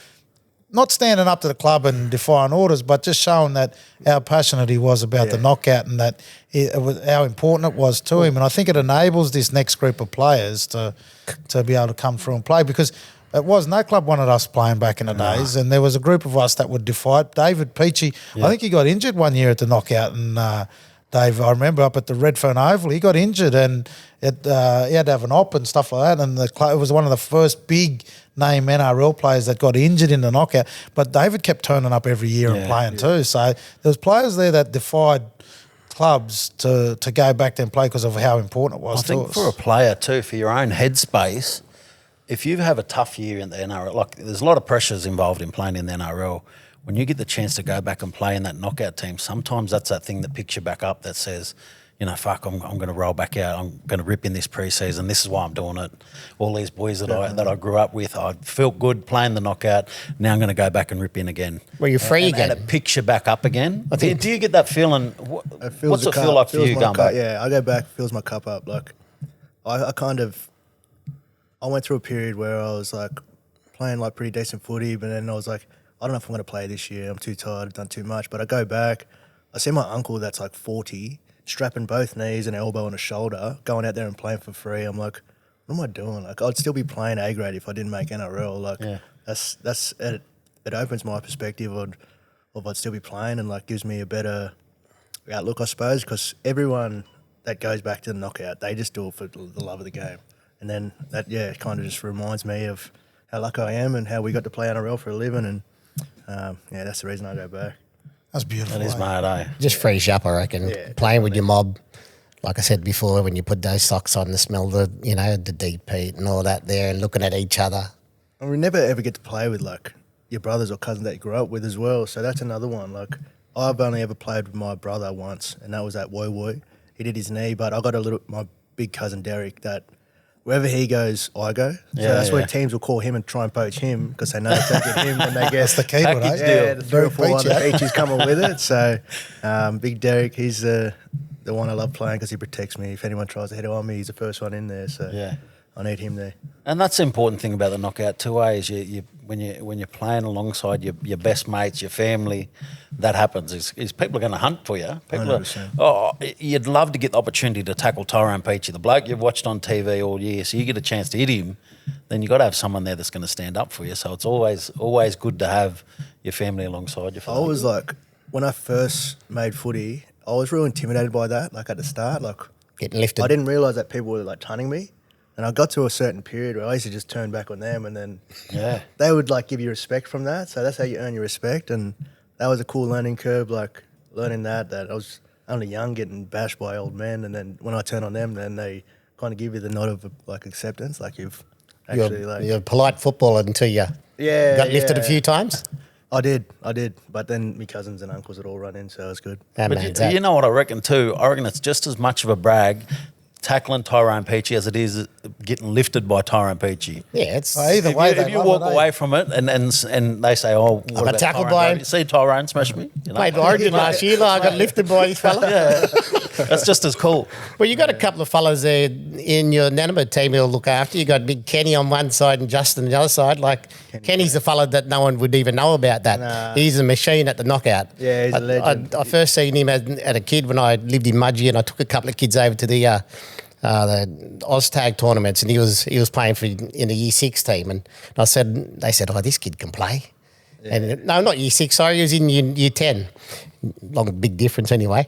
not standing up to the club and defying orders, but just showing that how passionate he was about the knockout and that how important it was to him. And I think it enables this next group of players to be able to come through and play, because no club wanted us playing back in the days, and there was a group of us that would defy it. David Peachy, I think he got injured one year at the knockout, and Dave, I remember up at the Redfern Oval, he got injured and he had to have an op and stuff like that, and it was one of the first big name NRL players that got injured in the knockout, but David kept turning up every year and playing too. So there was players there that defied clubs to go back there and play because of how important it was to us. I think for a player too, for your own headspace, if you have a tough year in the NRL, there's a lot of pressures involved in playing in the NRL. When you get the chance to go back and play in that knockout team, sometimes that's that thing that picks you back up that says, fuck, I'm going to roll back out. I'm going to rip in this preseason. This is why I'm doing it. All these boys that I grew up with, I felt good playing the knockout. Now I'm going to go back and rip in again. Well, you're free again. And it picks you back up again. Do you get that feeling? What's it feel like for you going back? Yeah, I go back, fills my cup up. I went through a period where I was playing pretty decent footy, but then I was like, I don't know if I'm going to play this year. I'm too tired. I've done too much. But I go back. I see my uncle that's 40, strapping both knees and elbow and a shoulder, going out there and playing for free. I'm like, what am I doing? I'd still be playing A grade if I didn't make NRL. That's it opens my perspective of I'd still be playing and gives me a better outlook, I suppose, because everyone that goes back to the knockout, they just do it for the love of the game. And then that, it kind of just reminds me of how lucky I am and how we got to play NRL for a living. And, that's the reason I go back. That's beautiful. That is mad, eh? Just frees you up, I reckon. Yeah, playing with your mob, like I said before, when you put those socks on, the smell, the deep heat and all that there, and looking at each other. And we never ever get to play with your brothers or cousins that you grew up with as well. So that's another one. I've only ever played with my brother once, and that was at Woi Woi. He did his knee, but I got my big cousin Derek that wherever he goes, I go. So that's where teams will call him and try and poach him because they know if they get him, then they get the key, right? The 3 or 4 other Peaches coming with it. So Big Derek, he's the one I love playing because he protects me. If anyone tries to head on me, he's the first one in there. So I need him there. And that's the important thing about the knockout too, is when you're playing alongside your best mates, your family, that happens. Is people are going to hunt for you. People you'd love to get the opportunity to tackle Tyrone Peachey, the bloke you've watched on TV all year. So you get a chance to hit him, then you got to have someone there that's going to stand up for you. So it's always good to have your family alongside you. I was when I first made footy, I was real intimidated by that. At the start, getting lifted. I didn't realise that people were tunning me. And I got to a certain period where I used to just turn back on them, and then they would give you respect from that. So that's how you earn your respect, and that was a cool learning curve. Learning that I was only young, getting bashed by old men, and then when I turn on them, then they kind of give you the nod of acceptance, you've actually. You're a polite footballer until you got lifted a few times. I did. But then my cousins and uncles would all run in, so it was good. But you know what I reckon too? I reckon it's just as much of a brag tackling Tyrone Peachy as it is getting lifted by Tyrone Peachy. Yeah, it's Either way, If you walk away from it and they say, "Oh, what got about tackled Tyrone? by him." You see Tyrone smash me?" You know? played Origin last year. Like, I got lifted by his fella. Yeah, that's just as cool. Well, you got a couple of fellas there in your Nanama team who'll look after you. Got big Kenny on one side and Justin on the other side. Like, Kenny's the fella that no one would even know about that. Nah. He's a machine at the knockout. Yeah, he's a legend. I first seen him as a kid when I lived in Mudgee, and I took a couple of kids over to the Oztag tournaments, and he was playing in the Year 6 team, and they said, "Oh, this kid can play." Yeah. And no, not Year 6. Sorry, he was in year 10. Big difference anyway.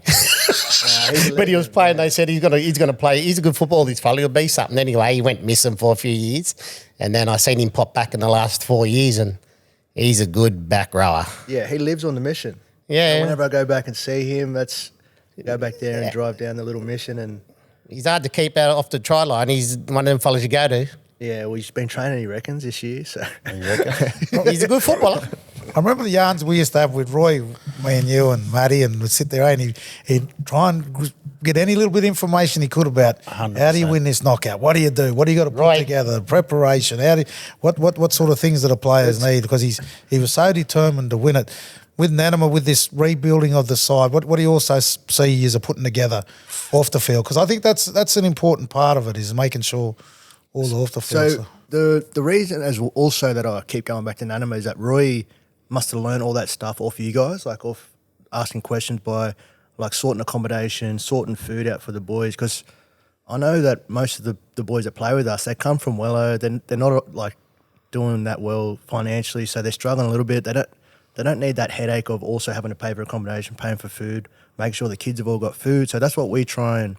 But he was playing. They said he's gonna play. He's a good footballer. This fella, he'll be something. Anyway, he went missing for a few years, and then I seen him pop back in the last 4 years, and he's a good back rower. Yeah, he lives on the mission. Yeah. So whenever I go back and see him, go back there and drive down the little mission and. He's hard to keep out off the try line. He's one of them fellas you go to. Yeah, well, he's been training, he reckons, this year. So He's a good footballer. I remember the yarns we used to have with Roy, me and you and Matty, and we'd sit there and he'd try and get any little bit of information he could about 100%. How do you win this knockout? What do you do? What do you got to put together? Preparation. What sort of things do the players need? Because he was so determined to win it. With Nanama, with this rebuilding of the side, what do you also see as a putting together off the field? Because I think that's an important part of it, is making sure all the off the field. So the reason as also that I keep going back to Nanama is that Roy must have learned all that stuff off you guys, like off asking questions by like sorting accommodation, sorting food out for the boys. Because I know that most of the boys that play with us, they come from Wello. They're not like doing that well financially, so they're struggling a little bit. They don't need that headache of also having to pay for accommodation, paying for food, making sure the kids have all got food. So that's what we try and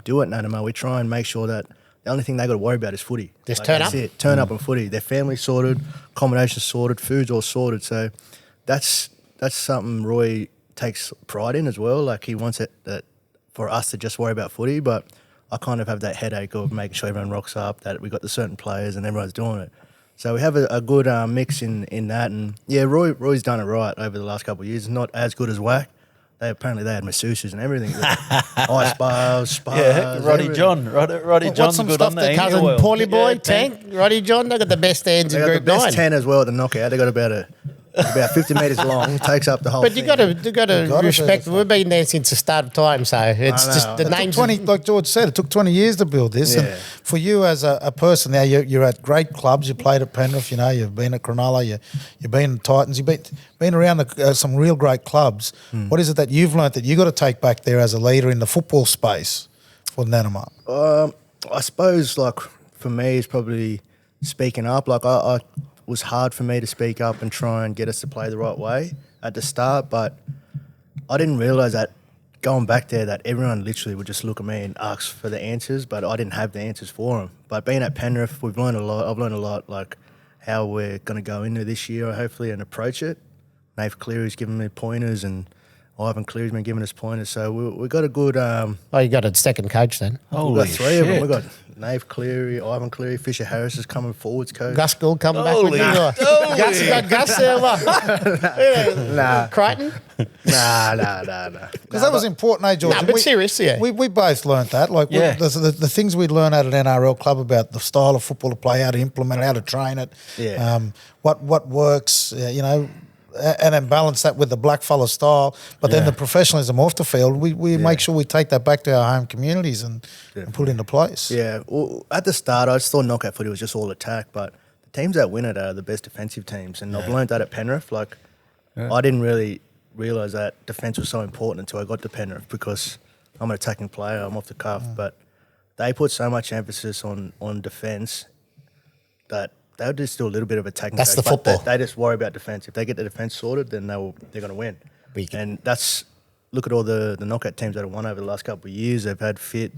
do at Nanama. We try and make sure that the only thing they got to worry about is footy. Just turn that's up. it. Turn up and footy. Their family's sorted, accommodation's sorted, food's all sorted. So that's something Roy takes pride in as well. Like he wants it that for us to just worry about footy, but I kind of have that headache of making sure everyone rocks up, that we got the certain players and everyone's doing it. So we have a good mix in that, and yeah, Roy's done it right over the last couple of years. Not as good as Whack. Apparently they had masseuses and everything. Ice bars, spas. Yeah, Roddy everything. John. Roddy John's some good stuff on the the cousin oil. Paulie boy, Yeah, Tank, Roddy John, they got the best hands They in got the Group best 9. 10 as well at the knockout. They got about 50 metres long. Takes up the whole But thing. you got to respect. We've been there since the start of time, so it's I just know. the It took names. 20, like George said, it took 20 years to build this. Yeah. And for you as a person now, you're at great clubs. You played at Penrith, you've been at Cronulla, you've been at Titans, you've been around some real great clubs. What is it that you've learnt that you got to take back there as a leader in the football space for Nanama? I suppose, like, for me, it's probably speaking up. Like, I was hard for me to speak up and try and get us to play the right way at the start, but I didn't realise that going back there that everyone literally would just look at me and ask for the answers, but I didn't have the answers for them. But being at Penrith, we've learned a lot. I've learned a lot, like, how we're going to go into this year, hopefully, and approach it. Nave Cleary's given me pointers, and Ivan Cleary's been giving us pointers. So we got a good... Oh, you got a second coach then. we've Holy got three of them. shit. We've got Nave Cleary, Ivan Cleary, Fisher Harris is coming forwards coach. Gus Gould coming back with Holy- you. holy. Gus, you got Gus there. What? Nah. Crichton? Nah. Because that was important, eh, George? No, And but serious, yeah. We both learnt that. Like Yeah. the things we'd learn at an NRL club about the style of football to play, how to implement it, how to train it, Yeah. what works, and then balance that with the blackfella style. But then Yeah. the professionalism off the field, we make sure we take that back to our home communities and put it into place. Yeah, well, at the start, I just thought knockout footy was just all attack, but the teams that win it are the best defensive teams, and I've learned that at Penrith. Like, I didn't really realise that defence was so important until I got to Penrith, because I'm an attacking player, I'm off the cuff, but they put so much emphasis on defence that they'll just do a little bit of attacking. That's coach, the but football. They just worry about defence. If they get the defence sorted, then they're going to win. And that's, look at all the knockout teams that have won over the last couple of years. They've had fit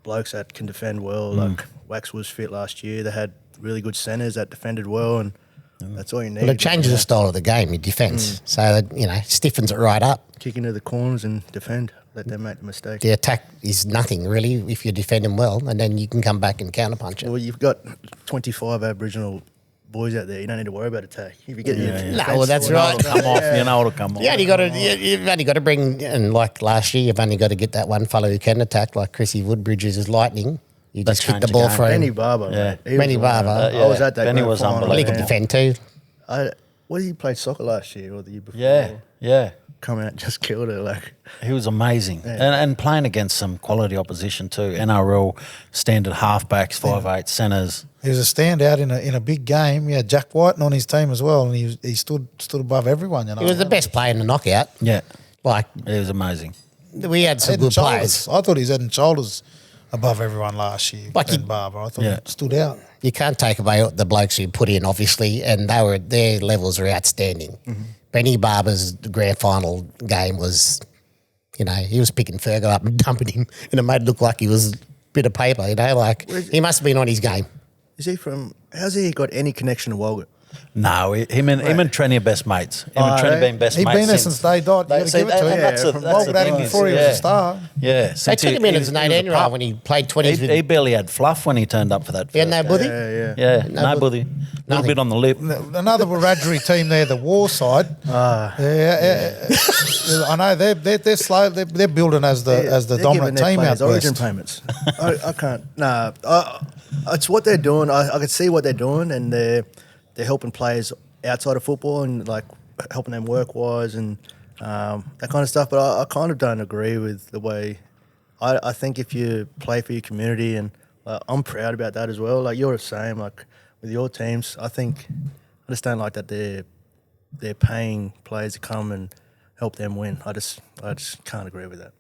blokes that can defend well. Like Wax was fit last year. They had really good centres that defended well, and That's all you need. Well, it changes the style of the game, your defence. So that, stiffens it right up. Kick into the corners and defend. Let them make the mistake. The attack is nothing really if you defend them well, and then you can come back and counterpunch it. Well, you've got 25 Aboriginal boys out there. You don't need to worry about attack. If you get your No, well, that's right. Come off, you know it'll come off. You've only got to bring, and like last year, you've only got to get that one fellow who can attack, like Chrissy Woodbridges is lightning. You That's just kick the changed ball the game. for him. Benny Barber. Yeah. Mate. He Benny was the one. Barber. I was at that. Benny grand was final. Well, he could defend too. What did he play soccer last year or the year before? Yeah. Come out, just killed it. Like He was amazing. And playing against some quality opposition too. NRL standard halfbacks, 5'8", centres. He was a standout in a big game. He had Jack Whiten on his team as well, and he stood above everyone. He was the best player in the knockout. Yeah. Like, It was amazing. we had some Head and good shoulders. players. I thought he was head and shoulders above everyone last year. Like Ben he- Barber, I thought Yeah. he stood out. You can't take away the blokes who put in, obviously, and their levels are outstanding. Benny Barber's grand final game was, he was picking Fergo up and dumping him, and it made it look like he was a bit of paper, he must have been on his game. is he from? How's he got any connection to Walgett? No, him and Trenny are best mates. Him and Trenny been best He's mates been there since they died. You got to See, give it to him. that's the- from that's the Walgett had thing him is- before he was a star. Yeah. They since took him in as an he was 18 year pup. old when he played 20s with He barely had fluff when he turned up for that. he had first no buddy. Yeah. Yeah, no buddy. A little bit on the lip. Another Wiradjuri team there, the War side. I know they're slow. They're building as the They're dominant giving their team out players origin west. payments. I can't. Nah, it's what they're doing. I can see what they're doing, and they're helping players outside of football and like helping them work wise and that kind of stuff. But I kind of don't agree with the way. I think if you play for your community, and I'm proud about that as well. Like you're the same. Like with your teams, I just don't like that they're paying players to come and help them win. I just can't agree with that.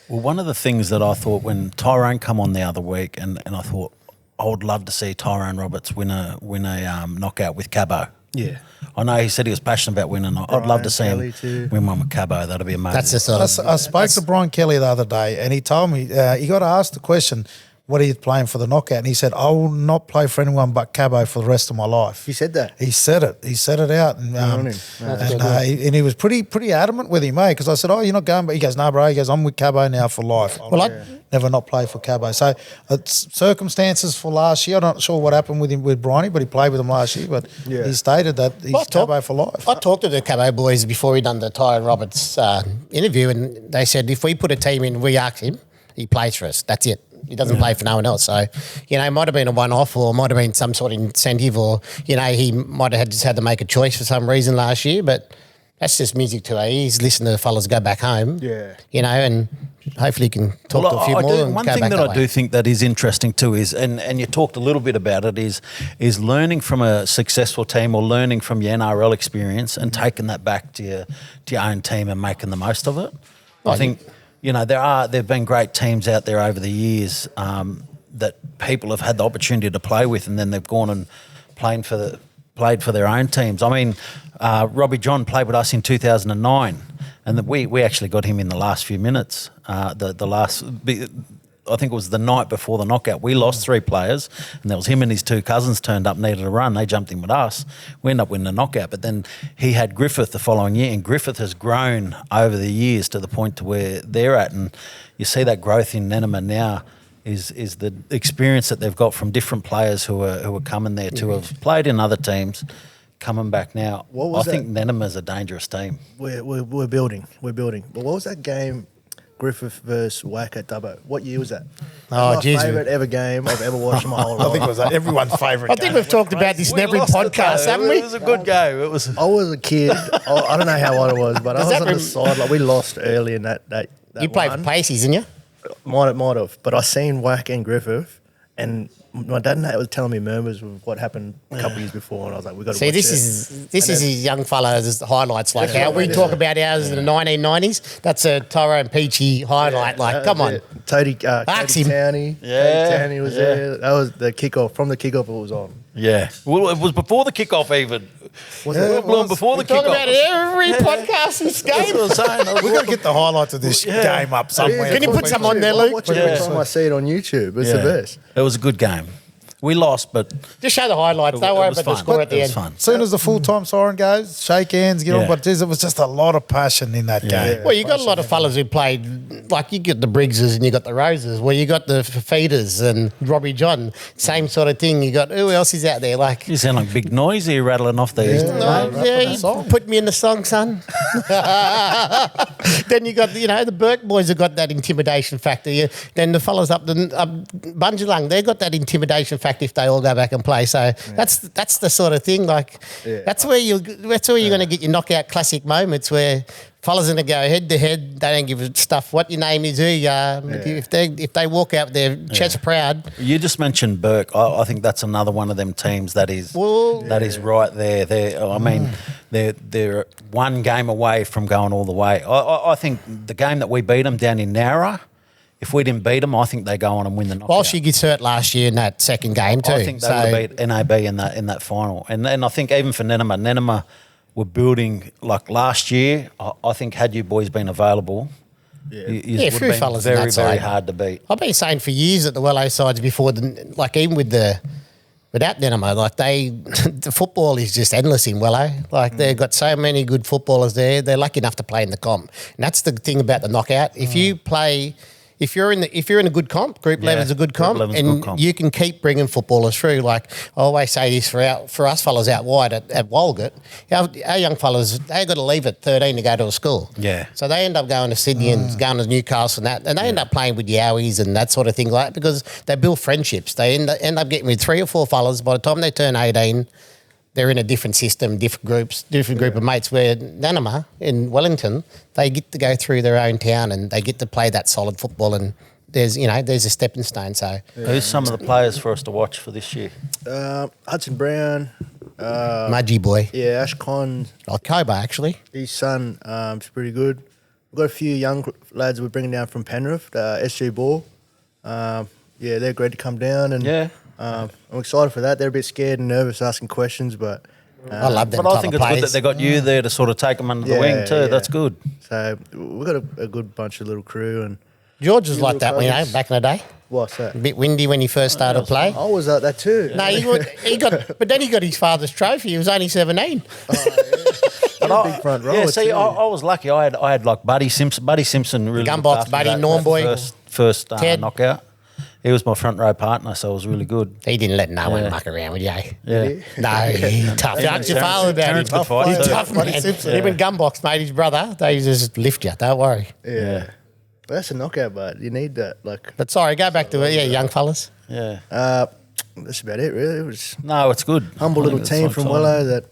Well, one of the things that I thought when Tyrone come on the other week, and I thought I would love to see Tyrone Roberts win a knockout with Cabo. Yeah. I know he said he was passionate about winning. I'd love to see Kelly him too. win one with Cabo. That'd be amazing. That's the sort of. I spoke to Brian Kelly the other day, and he told me he got asked the question, "What are you playing for the knockout?" And he said, "I will not play for anyone but Cabo for the rest of my life." He said that. He said it. He said it out, and he was pretty adamant with him, mate. Because I said, "Oh, you're not going," but he goes, "No, bro." He goes, "I'm with Cabo now for life. I'll never not play for Cabo." So it's circumstances for last year. I'm not sure what happened with him with Bryony, but he played with him last year. But he stated that he's Cabo for life. I talked to the Cabo boys before he done the Tyrone Roberts interview, and they said if we put a team in, we ask him, he plays for us. That's it. He doesn't play for no one else. So, it might have been a one-off or might have been some sort of incentive or, he might have just had to make a choice for some reason last year, but that's just music to our ears. Listen to the fellas go back home. Yeah. And hopefully he can talk to a few more and one go thing back that that I way. do think that is interesting too is, and you talked a little bit about it, is learning from a successful team or learning from your NRL experience and taking that back to your own team and making the most of it. I think, there've been great teams out there over the years that people have had the opportunity to play with, and then they've gone and played for their own teams. I mean, Robbie John played with us in 2009, and we actually got him in the last few minutes. I think it was the night before the knockout. We lost 3 players, and there was him and his 2 cousins turned up, needed a run. They jumped in with us. We ended up winning the knockout. But then he had Griffith the following year, and Griffith has grown over the years to the point to where they're at. And you see that growth in Nanama now is the experience that they've got from different players who are coming there to have played in other teams, coming back now. What was I think Nanama's a dangerous team. We're building. But what was that game? Griffith versus Wack at Dubbo. What year was that? Oh, my geez. favourite ever game I've ever watched in my whole life. I think it was everyone's favourite. I think we've talked about this in every podcast, haven't we? It was a good game. It was. I was a kid. I don't know how old I was, but I was on the sideline. We lost early in that You played for one. Peachy, didn't you? Might have. But I seen Wack and Griffith, and my dad was telling me murmurs of what happened a couple of years before, and I was like, "We got to See, watch this is his young fella's highlights. Like how we talk about ours in the 1990s. That's a Tyrone Peachy highlight. Come on. Toady Ask him. Towney. Yeah, Toady Towney was there. That was the kickoff. From the kickoff, it was on. Yeah. Well, it was before the kickoff even. Was We were blown before the Talk kickoff. about it every podcast this That's game. what I'm saying. We've got to get the highlights of this game up somewhere. Can you put some on there, I Luke? watch it every time I see it on YouTube. It's the best. It was a good game. We lost, but Just show the highlights. Don't worry about the score at the It was end. fun. As soon as the full-time siren goes, shake hands, get on. Yeah. But geez, it was just a lot of passion in that game. Well, you got a lot of fellas who played, like you got the Briggses and you got the Roses, where you got the Feeders and Robbie John, same sort of thing. You got, who else is out there? Like, You sound like Big Noise here rattling off these. you put me in the song, son. Then you got, the Burke boys have got that intimidation factor. Then the fellas up Bunjalung, they've got that intimidation factor if they all go back and play. So that's the sort of thing. Like that's where you're going to get your knockout classic moments where fellas are going to go head to head. They don't give a stuff what your name is, who you are. If they walk out with their chest proud. You just mentioned Burke. I think that's another one of them teams that is right there. They're one game away from going all the way. I think the game that we beat them down in Nowra, if we didn't beat them, I think they go on and win the knockout. Well, she gets hurt last year in that second game too. I think they would have beat NAB in that final. And I think even for Nanama were building, like last year, I think had you boys been available, you would have few been fellas in very, that very side. hard to beat. I've been saying for years that the Wello sides before, even without Nanama, like the football is just endless in Wello. Like they've got so many good footballers there. They're lucky enough to play in the comp, and that's the thing about the knockout. If you play. If you're in a good comp, Group 11's a good comp, and you can keep bringing footballers through. Like I always say this for us fellas out wide at Walgett, our young fellas, they got to leave at 13 to go to a school. Yeah. So they end up going to Sydney and going to Newcastle and they end up playing with Yowies and that sort of thing like that because they build friendships. They end up getting with 3 or 4 fellas by the time they turn 18. They're in a different system, different group of mates. Where Nanama in Wellington, they get to go through their own town and they get to play that solid football. And there's a stepping stone. So, who's some of the players for us to watch for this year? Hudson Brown. Mudgy boy. Yeah, Ash Con. Koba, actually. His son is pretty good. We've got a few young lads we're bringing down from Penrith, SG Ball. They're great to come down. And I'm excited for that. They're a bit scared and nervous asking questions, but I love them. But I think it's good that they got you there to sort of take them under the wing too. Yeah. That's good. So we've got a good bunch of little crew. And George was like that, back in the day. what's that? A bit windy when he first started playing. I was like that too. No, but then he got his father's trophy. He was only 17. Big front row. Yeah, see, I was lucky. I had like Buddy Simpson really Gumbox, looked after Buddy, that Normboy. first Ted. knockout. He was my front row partner, so it was really good. He didn't let no one muck around with you. Yeah. No, he's tough. Ask your father about him. Terrence could fight He's too. tough, man. Him and Gumbox, mate, his brother, they just lift you. Don't worry. Yeah. Well, that's a knockout, but you need that. But sorry, go back to young fellas. Yeah. That's about it, really. It was No, it's good. humble I little think team it's from exciting. Wello that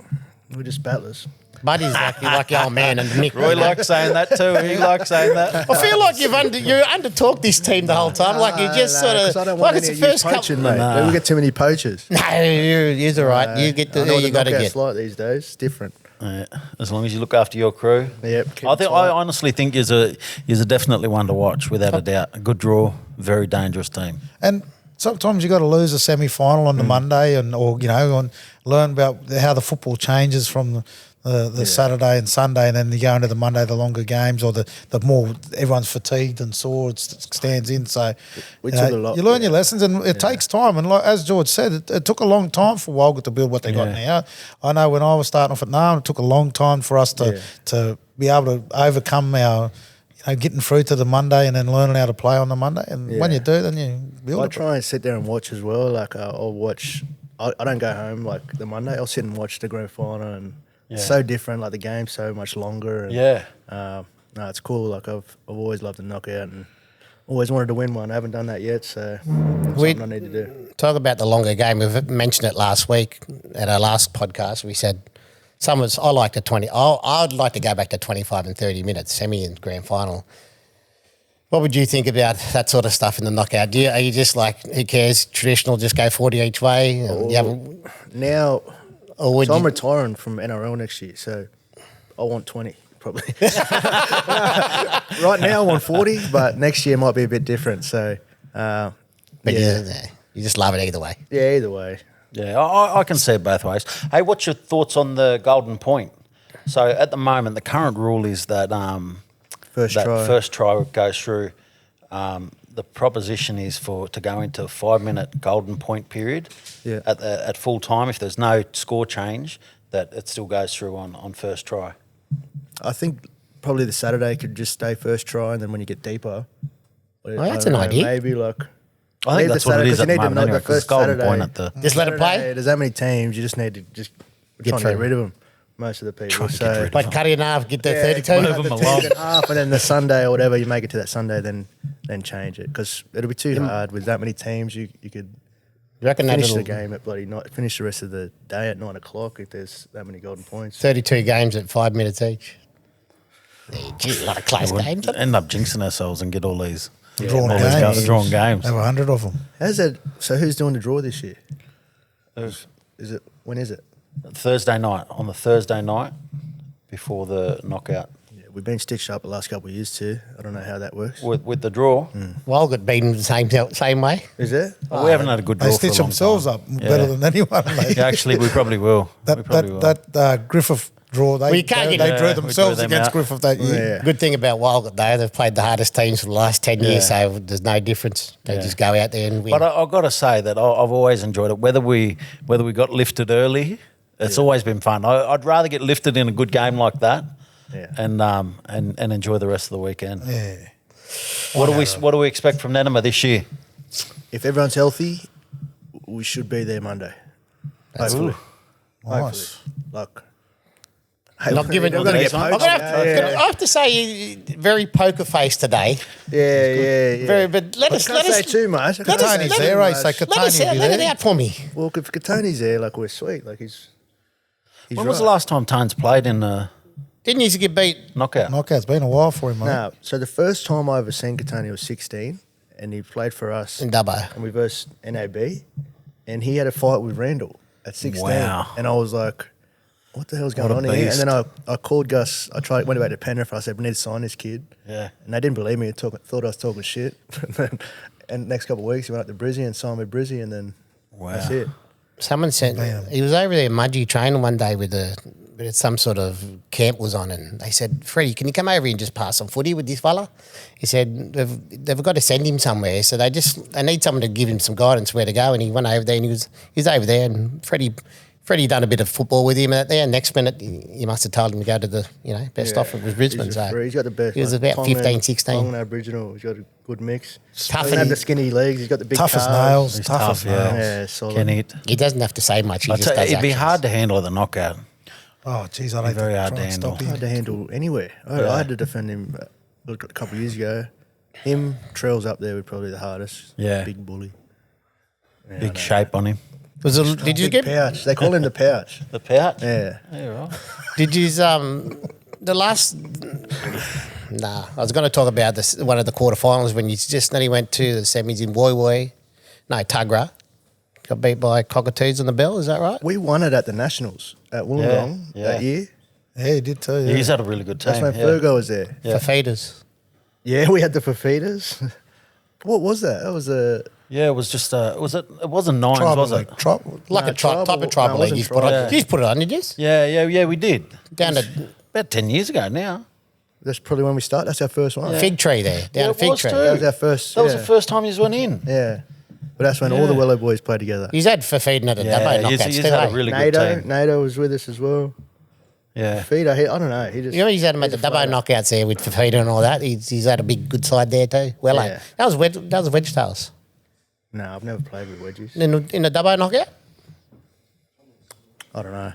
we're just battlers. Buddy's like your old man, and Nick. Roy likes saying that too. He likes saying that. I feel like you're under-talked this team the whole time. Like you just sort of 'cause I don't like want it's any the of you first poaching, couple. mate. We get too many poachers. No, you're all right. You get I know what you got to the get. knockouts like these days. It's different. Yeah, as long as you look after your crew. Yep, keep I it think tight. I honestly think is a definitely one to watch without a doubt. A good draw, very dangerous team. And sometimes you got to lose a semi-final on the Monday, and learn about how the football changes from the Saturday and Sunday, and then you go into the Monday, the longer games, or the more everyone's fatigued and sore, it stands in. So We took a lot, you learn your lessons, and it takes time. And like, as George said, it took a long time for Walgett to build what they got now. I know when I was starting off at Nanama, it took a long time for us to be able to overcome our getting through to the Monday and then learning how to play on the Monday. And when you do, then you build I it. try and sit there and watch as well. Like I'll watch. I don't go home like the Monday. I'll sit and watch the grand final, and it's so different. Like the game's so much longer. And, no, it's cool. Like I've always loved the knockout and always wanted to win one. I haven't done that yet, so something I need to do. Talk about the longer game. We've mentioned it last week at our last podcast. We said I like the 20. I'd like to go back to 25 and 30 minutes, semi and grand final. What would you think about that sort of stuff in the knockout? Are you just like, who cares, traditional, just go 40 each way? Now, Or I'm retiring from NRL next year, so I want 20 probably. Right now I want 40, but next year might be a bit different. So, you just love it either way. yeah, either way. Yeah, I can see it both ways. Hey, what's your thoughts on the golden point? So at the moment, the current rule is that First try. first try goes through. the proposition is to go into a 5-minute golden point period at full time. If there's no score change, that it still goes through on first try. I think probably the Saturday could just stay first try, and then when you get deeper, that's an idea. Maybe like. I think that's what it is at the moment anyway, because it's golden Saturday, point at the... Just let it play? There's that many teams, you just need to just try and get rid of them, most of the people. So Like cut it in half, get the 32. Move them the along. half, and then the Sunday or whatever, you make it to that Sunday, then change it. Because it'll be too hard with that many teams. You could You reckon finish that'll the game at bloody night, finish the rest of the day at 9 o'clock if there's that many golden points. 32 games at 5 minutes each? Gee, a lot of close games. End up jinxing ourselves and get all these Drawn all these games. drawn games. Have 100 of them. How's that? So who's doing the draw this year? Is it? When is it? Thursday night, on the Thursday night before the knockout. Yeah, we've been stitched up the last couple of years too. I don't know how that works. With the draw, Walgett beaten the same way. Is it? we haven't had a good draw They for a stitch long themselves time. up better than anyone. Mate. Yeah, actually, we probably will. That Griffith draw, Well, you can't they get- drew we themselves drew them against out. Griffith that year. Yeah. Good thing about Walgett, though, they've played the hardest teams for the last 10 years, Yeah. so there's no difference. They just go out there and win. But I've got to say that I've always enjoyed it. Whether we got lifted early, it's always been fun. I'd rather get lifted in a good game like that, and enjoy the rest of the weekend. Yeah. What do we expect from Nanama this year? If everyone's healthy, we should be there Monday. Hopefully. Nice. Like, Not giving we're gonna get I'm poached. gonna I have to say, very poker face today. Yeah. Very, but let us Can't say too much. I can't say Katani's too there, I much. say let us Katani be let it there. out for me. Well, if Katani's there, like we're sweet. Like he's When was the last time Tones played in a Didn't used to get beat. knockout? Knockout's been a while for him, mate. No, so the first time I ever seen Katani was 16, and he played for us, In Dubbo. and we versed NAB, and he had a fight with Randall at 16, Wow. and I was like, what the hell's going What a on here? beast. And then I called Gus. Went back to Penrith. I said, we need to sign this kid. Yeah. And they didn't believe me. Thought I was talking shit. And next couple of weeks, he went up to Brizzy and signed with Brizzy, and then that's it. Someone sent. He was over there, Mudgee, training one day with some sort of camp was on, and they said, "Freddie, can you come over here and just pass some footy with this fella?" He said they've got to send him somewhere, so they need someone to give him some guidance where to go. And he went over there, and he was over there, and Freddie done a bit of football with him out there. Next minute, he must have told him to go to the best offer was Brisbane. He's got the best. He was like, about Tongan- 15, 16. Tongan Aboriginal. He's got a good mix. Tough Doesn't and have the skinny legs. He's got the big Tough as calves. nails. He's Tough as tough, yeah. nails. Yeah, solid. Can hit. He doesn't have to say much. He I just tell you, does it'd be actions. hard to handle at the knockout. Oh, geez, I'd hate Very to hard try to and handle. stop him. Hard to handle anywhere. I had to defend him a couple of years ago. Him, Trell's up there with probably the hardest. Yeah. Big bully. Big shape on him. Did you Big get? pouch. They call him the pouch. The pouch? Yeah. Yeah, right. Did you the last? Nah, I was going to talk about this one of the quarterfinals when you just nearly went to the semis in Woy Woy. No, Tugra. Got beat by Cockatoos on the bell. Is that right? We won it at the Nationals at Wollongong Yeah. that year. Yeah, he did too. Yeah. He's had a really good team. That's when yeah. Fergo was there. Yeah. For feeders. Yeah, we had the Fafitas. What was that? That was a... Yeah, it was just it wasn't nines, Tribal was it? league. Like No, a type tribal- of tribal no, it league. wasn't You put tribal. on. You put it on, did you? Just Yeah, we did. down to About 10 years ago now. That's probably when we started. That's our first one. fig tree there. Down Yeah, a it fig was tree. too. That was our first... That was yeah. the first time you went in. Yeah. But that's when all the Wello boys played together. He's had for feeding at a Yeah, Dubbo he's knockouts too, had a eh? really good team. NATO was with us as well. Yeah. Fafita, I don't know. He just... You know, he's had him at the he's a Dubbo fighter. knockouts there with Fafita and all that. He's had a big good side there too. Well, Yeah. that was wedge tails. No, I've never played with wedges. In the Dubbo knockout? I don't know.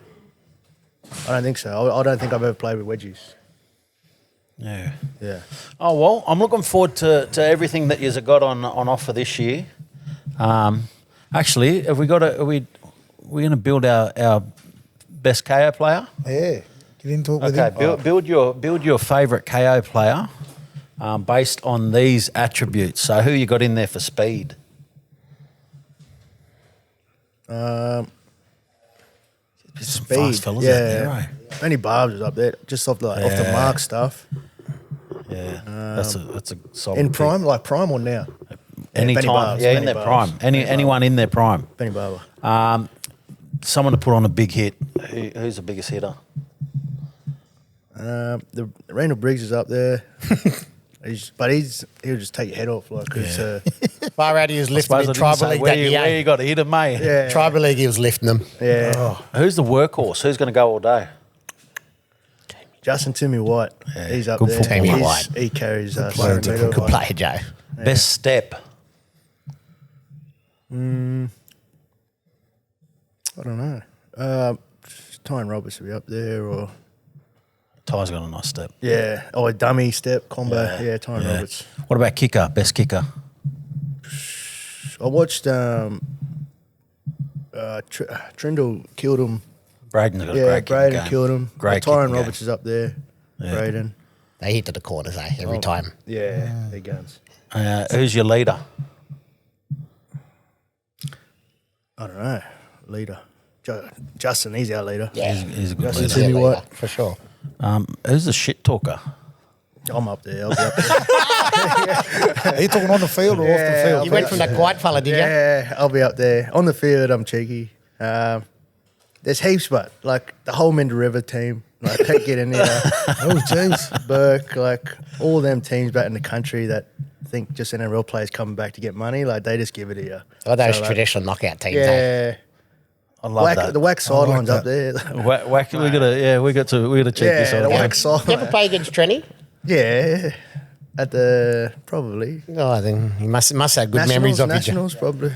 I don't think so. I don't think I've ever played with wedges. Yeah. Yeah. Oh, well, I'm looking forward to everything that you've got on offer this year. Actually, have we got are we going to build our best KO player? Yeah. Get into it with Okay, him. build your favourite KO player based on these attributes. So who you got in there for speed? Some Speed. fast fellas yeah. out there, eh? Only Barbs was up there, just off the mark stuff. Yeah, that's a solid In pick. prime, like prime or now? Any Benny time, Barbs, yeah, in Benny their Barbs. prime. Anyone in their prime. Benny Barber. Someone to put on a big hit. Who's the biggest hitter? The Randall Briggs is up there. He'll just take your head off like it's Far out he was lifting Suppose in I didn't tribal say league where that you, year. where you got to hit him, mate. yeah. Tribal league, he was lifting them. Yeah. Who's the workhorse? Who's going to go all day? Justin Timmy White. Yeah, He's up good there. Timmy White. He carries us. player, Good player, Joe. Best step. I don't know. Tyrone Roberts will be up there, or Ty's got a nice step. a dummy step combo. Yeah, Tyrone Roberts. What about kicker? Best kicker? I watched Trindle killed him. Braden's got a Yeah, great kicking Braden game. killed him. Great Tyrone kicking Roberts is up there. Yeah. Braden. They hit to the corners, every time. Yeah, they're guns. Who's your leader? I don't know. Leader. Justin, he's our leader. Yeah, He's a good Justin leader. Timmy White. for sure. Who's the shit talker? I'm up there. I'll be up there. Are you talking on the field or off the field? You went from that quiet fella, did you? Yeah, I'll be up there. On the field, I'm cheeky. There's heaps, but like the whole Mender River team, like they get in there. Oh, jeez. Burke, like all them teams back in the country that think just NRL players coming back to get money, like they just give it to you. Oh, those So, like, traditional knockout teams. Yeah. I love that. The wax sidelines like up there. Whack, we got to check this Yeah, out. the again. wax You ever sideline. play against Trenny? Yeah. At the probably No, I think he must have good memories of you. Nationals probably.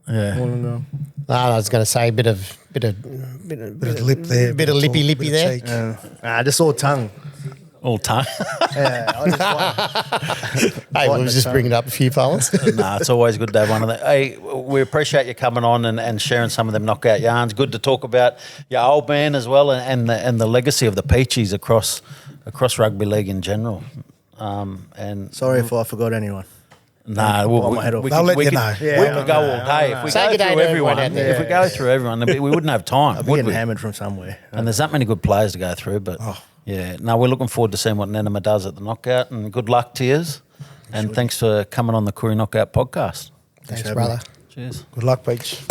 Yeah. All in all. No, I was going to say bit of Bit of lip there. bit of lippy bit of there. cheek. Just all tongue. All time. Yeah, I just want, Hey, Right we in was the just bringing up a few fellas. Nah, it's always good to have one of that. Hey, we appreciate you coming on and sharing some of them knockout yarns. Good to talk about your old man as well and the legacy of the Peachies across rugby league in general. And sorry if I forgot anyone. nah, Bite my head off. They'll let you know. We Yeah, could go all day if we Say go good day through to everyone everyone. out there. If we go through everyone, we wouldn't have time, I'll be would getting we? hammered from somewhere. And there's that many good players to go through, but yeah, no, we're looking forward to seeing what Nanama does at the knockout. And good luck to yous. And thanks for coming on the Koori Knockout podcast. Thanks, having brother. me. Cheers. Good luck, Peach.